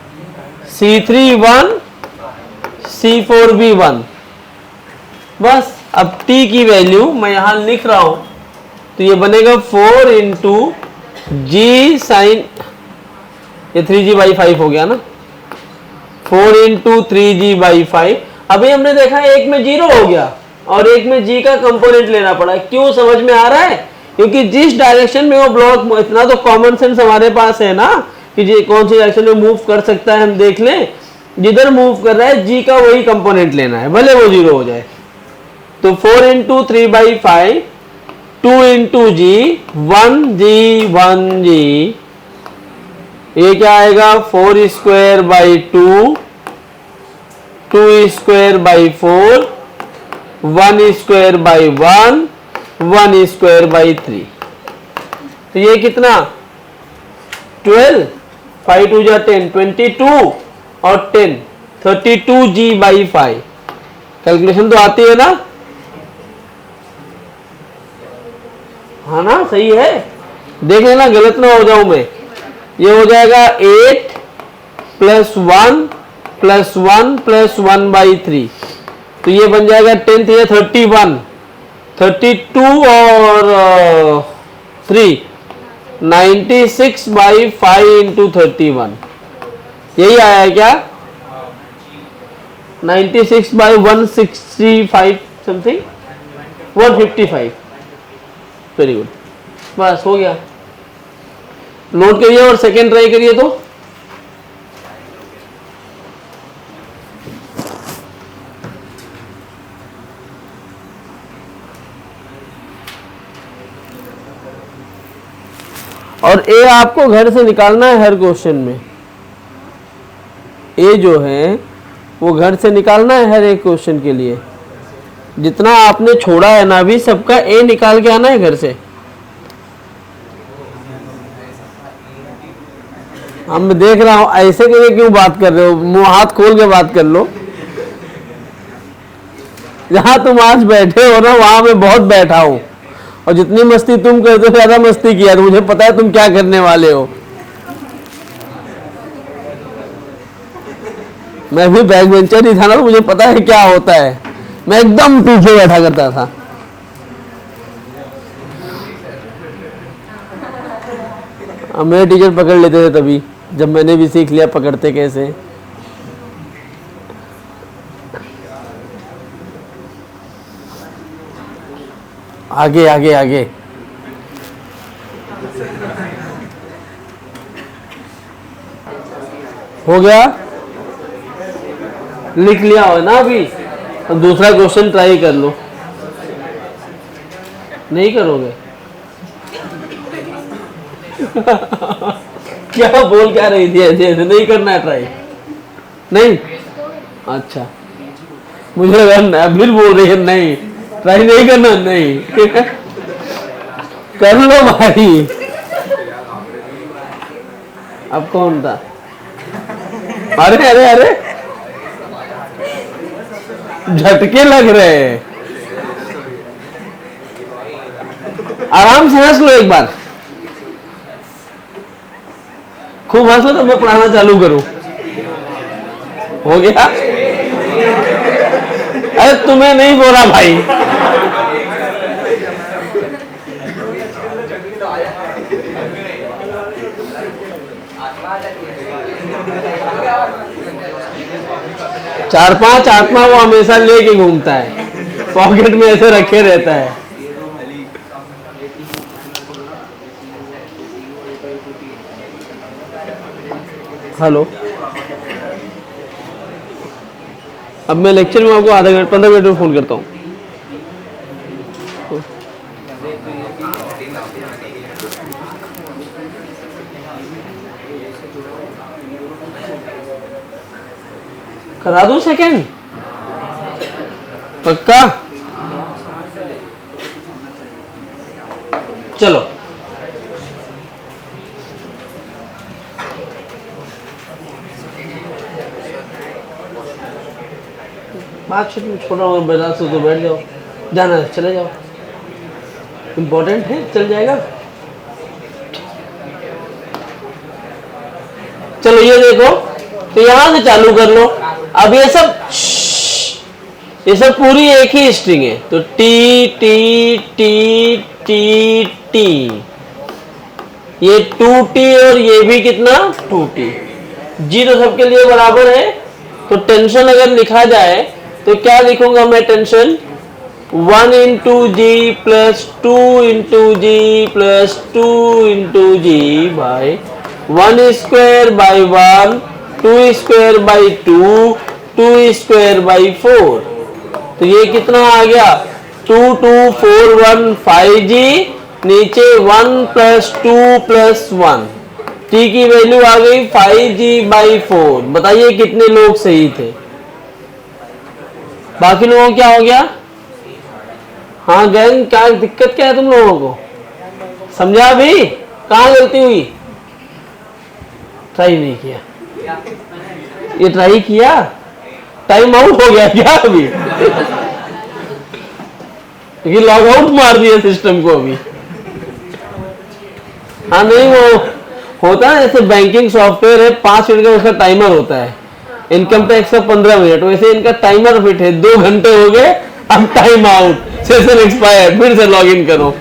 C3 1, C4 भी 1, बस। अब t की वैल्यू मैं यहां लिख रहा हूं, तो ये बनेगा 4 इंटू जी साइन, ये 3G/5 हो गया ना, 4 इंटू 3G/5। अभी हमने देखा एक में 0 हो गया और एक में G का कंपोनेंट लेना पड़ा। क्यों, समझ में आ रहा है? क्योंकि जिस डायरेक्शन में वो ब्लॉक, इतना तो कॉमन सेंस हमारे पास है ना कि जी कौन सी डायरेक्शन में मूव कर सकता है, हम देख लें। जिधर मूव कर रहा है G का वही कंपोनेंट लेना है, भले वो 0 हो जाए। तो 4 into 3/5, 2 into G, 1G 1G, ये क्या आएगा 4 square by 2, 2 square by 4, 1 square by 1, 1 square by 3। तो ये कितना 12, 5 2 जा 10, 22 और 10 32G/5। कैलकुलेशन तो आती है ना, हाँ ना, सही है, देख लेना गलत ना हो जाऊं मैं। ये हो जाएगा 8 + 1 + 1 + 1/3, तो ये बन जाएगा 10 ये 31, 32 और 3 96/5 इंटू 31। यही आया है क्या, 96/165 समथिंग, 155। वेरी गुड, बस हो गया। नोट करिए और सेकेंड ट्राई करिए। तो और ए आपको घर से निकालना है हर क्वेश्चन में। ए जो है वो घर से निकालना है हर एक क्वेश्चन के लिए। जितना आपने छोड़ा है ना अभी सबका ए निकाल के आना है घर से। हम देख रहा हूं ऐसे करके क्यों बात कर रहे हो, मुंह हाथ खोल के बात कर लो। जहां तुम आज बैठे हो ना वहां मैं बहुत बैठा हूं, और जितनी मस्ती तुम करते हो ज्यादा मस्ती किया, तो मुझे पता है तुम क्या करने वाले हो। मैं भी बैक बेंचर ही था ना, तो मुझे पता है क्या होता है। मैं एकदम पीछे बैठा करता था। मेरे टीचर पकड़ लेते थे तभी, जब मैंने भी सीख लिया पकड़ते कैसे। आगे आगे आगे। हो गया, लिख लिया हो ना अभी। अब दूसरा क्वेश्चन ट्राई कर लो। नहीं करोगे? क्या बोल क्या रही थी ऐसे ऐसे? नहीं करना है ट्राई? नहीं, अच्छा मुझे लगा फिर बोल रही है नहीं ट्राई नहीं करना। नहीं कर लो भाई। अब कौन था? अरे अरे अरे झटके लग रहे हैं। आराम से हंस लो एक बार, खूब हंस लो तो मैं पढ़ाना चालू करूं। हो गया? अरे तुम्हें नहीं बोला भाई। चार पांच आत्मा वो हमेशा लेके घूमता है, पॉकेट में ऐसे रखे रहता है। हेलो, अब मैं लेक्चर में आपको आधा मिनट 15 मिनट में फोन करता हूँ। करा दूं सेकंड? पक्का? चलो बात छोड़ा और बजा से तो बैठ जाओ, जाना है चले जाओ, इम्पोर्टेंट है, चल जाएगा। चलो ये देखो, तो यहां से चालू कर लो। अब ये सब पूरी एक ही स्ट्रिंग है, तो T T T T T, ये 2t और ये भी कितना 2t, जी तो सबके लिए बराबर है। तो टेंशन अगर लिखा जाए तो क्या लिखूंगा मैं? Tension 1 into G plus 2 into G plus 2 into G by 1 square by 1, 2 square by 2, 2 square by 4। तो ये कितना आ गया? 2 2 4 1 5g, नीचे 1 प्लस 2 प्लस 1, t की वैल्यू आ गई 5g बाई 4। बताइए कितने लोग सही थे? बाकी लोगों को क्या हो गया? हाँ गैंग, क्या दिक्कत क्या है तुम लोगों को? समझा अभी? कहाँ गलती हुई? ट्राई नहीं किया? ये ट्राई किया? टाइम आउट हो गया क्या अभी? क्योंकि लॉग आउट मार दिया सिस्टम को अभी। हाँ नहीं, वो होता है जैसे बैंकिंग सॉफ्टवेयर है, 5 मिनट का उसका टाइमर होता है। इनकम टैक्स का 15 मिनट, वैसे इनका टाइमर फिट है। 2 घंटे हो गए, अब टाइम आउट, सेशन एक्सपायर्ड, फिर से लॉग इन करो।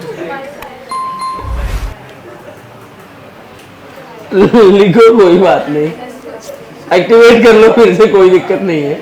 लिखो, कोई बात नहीं, एक्टिवेट कर लो फिर से, कोई दिक्कत नहीं है।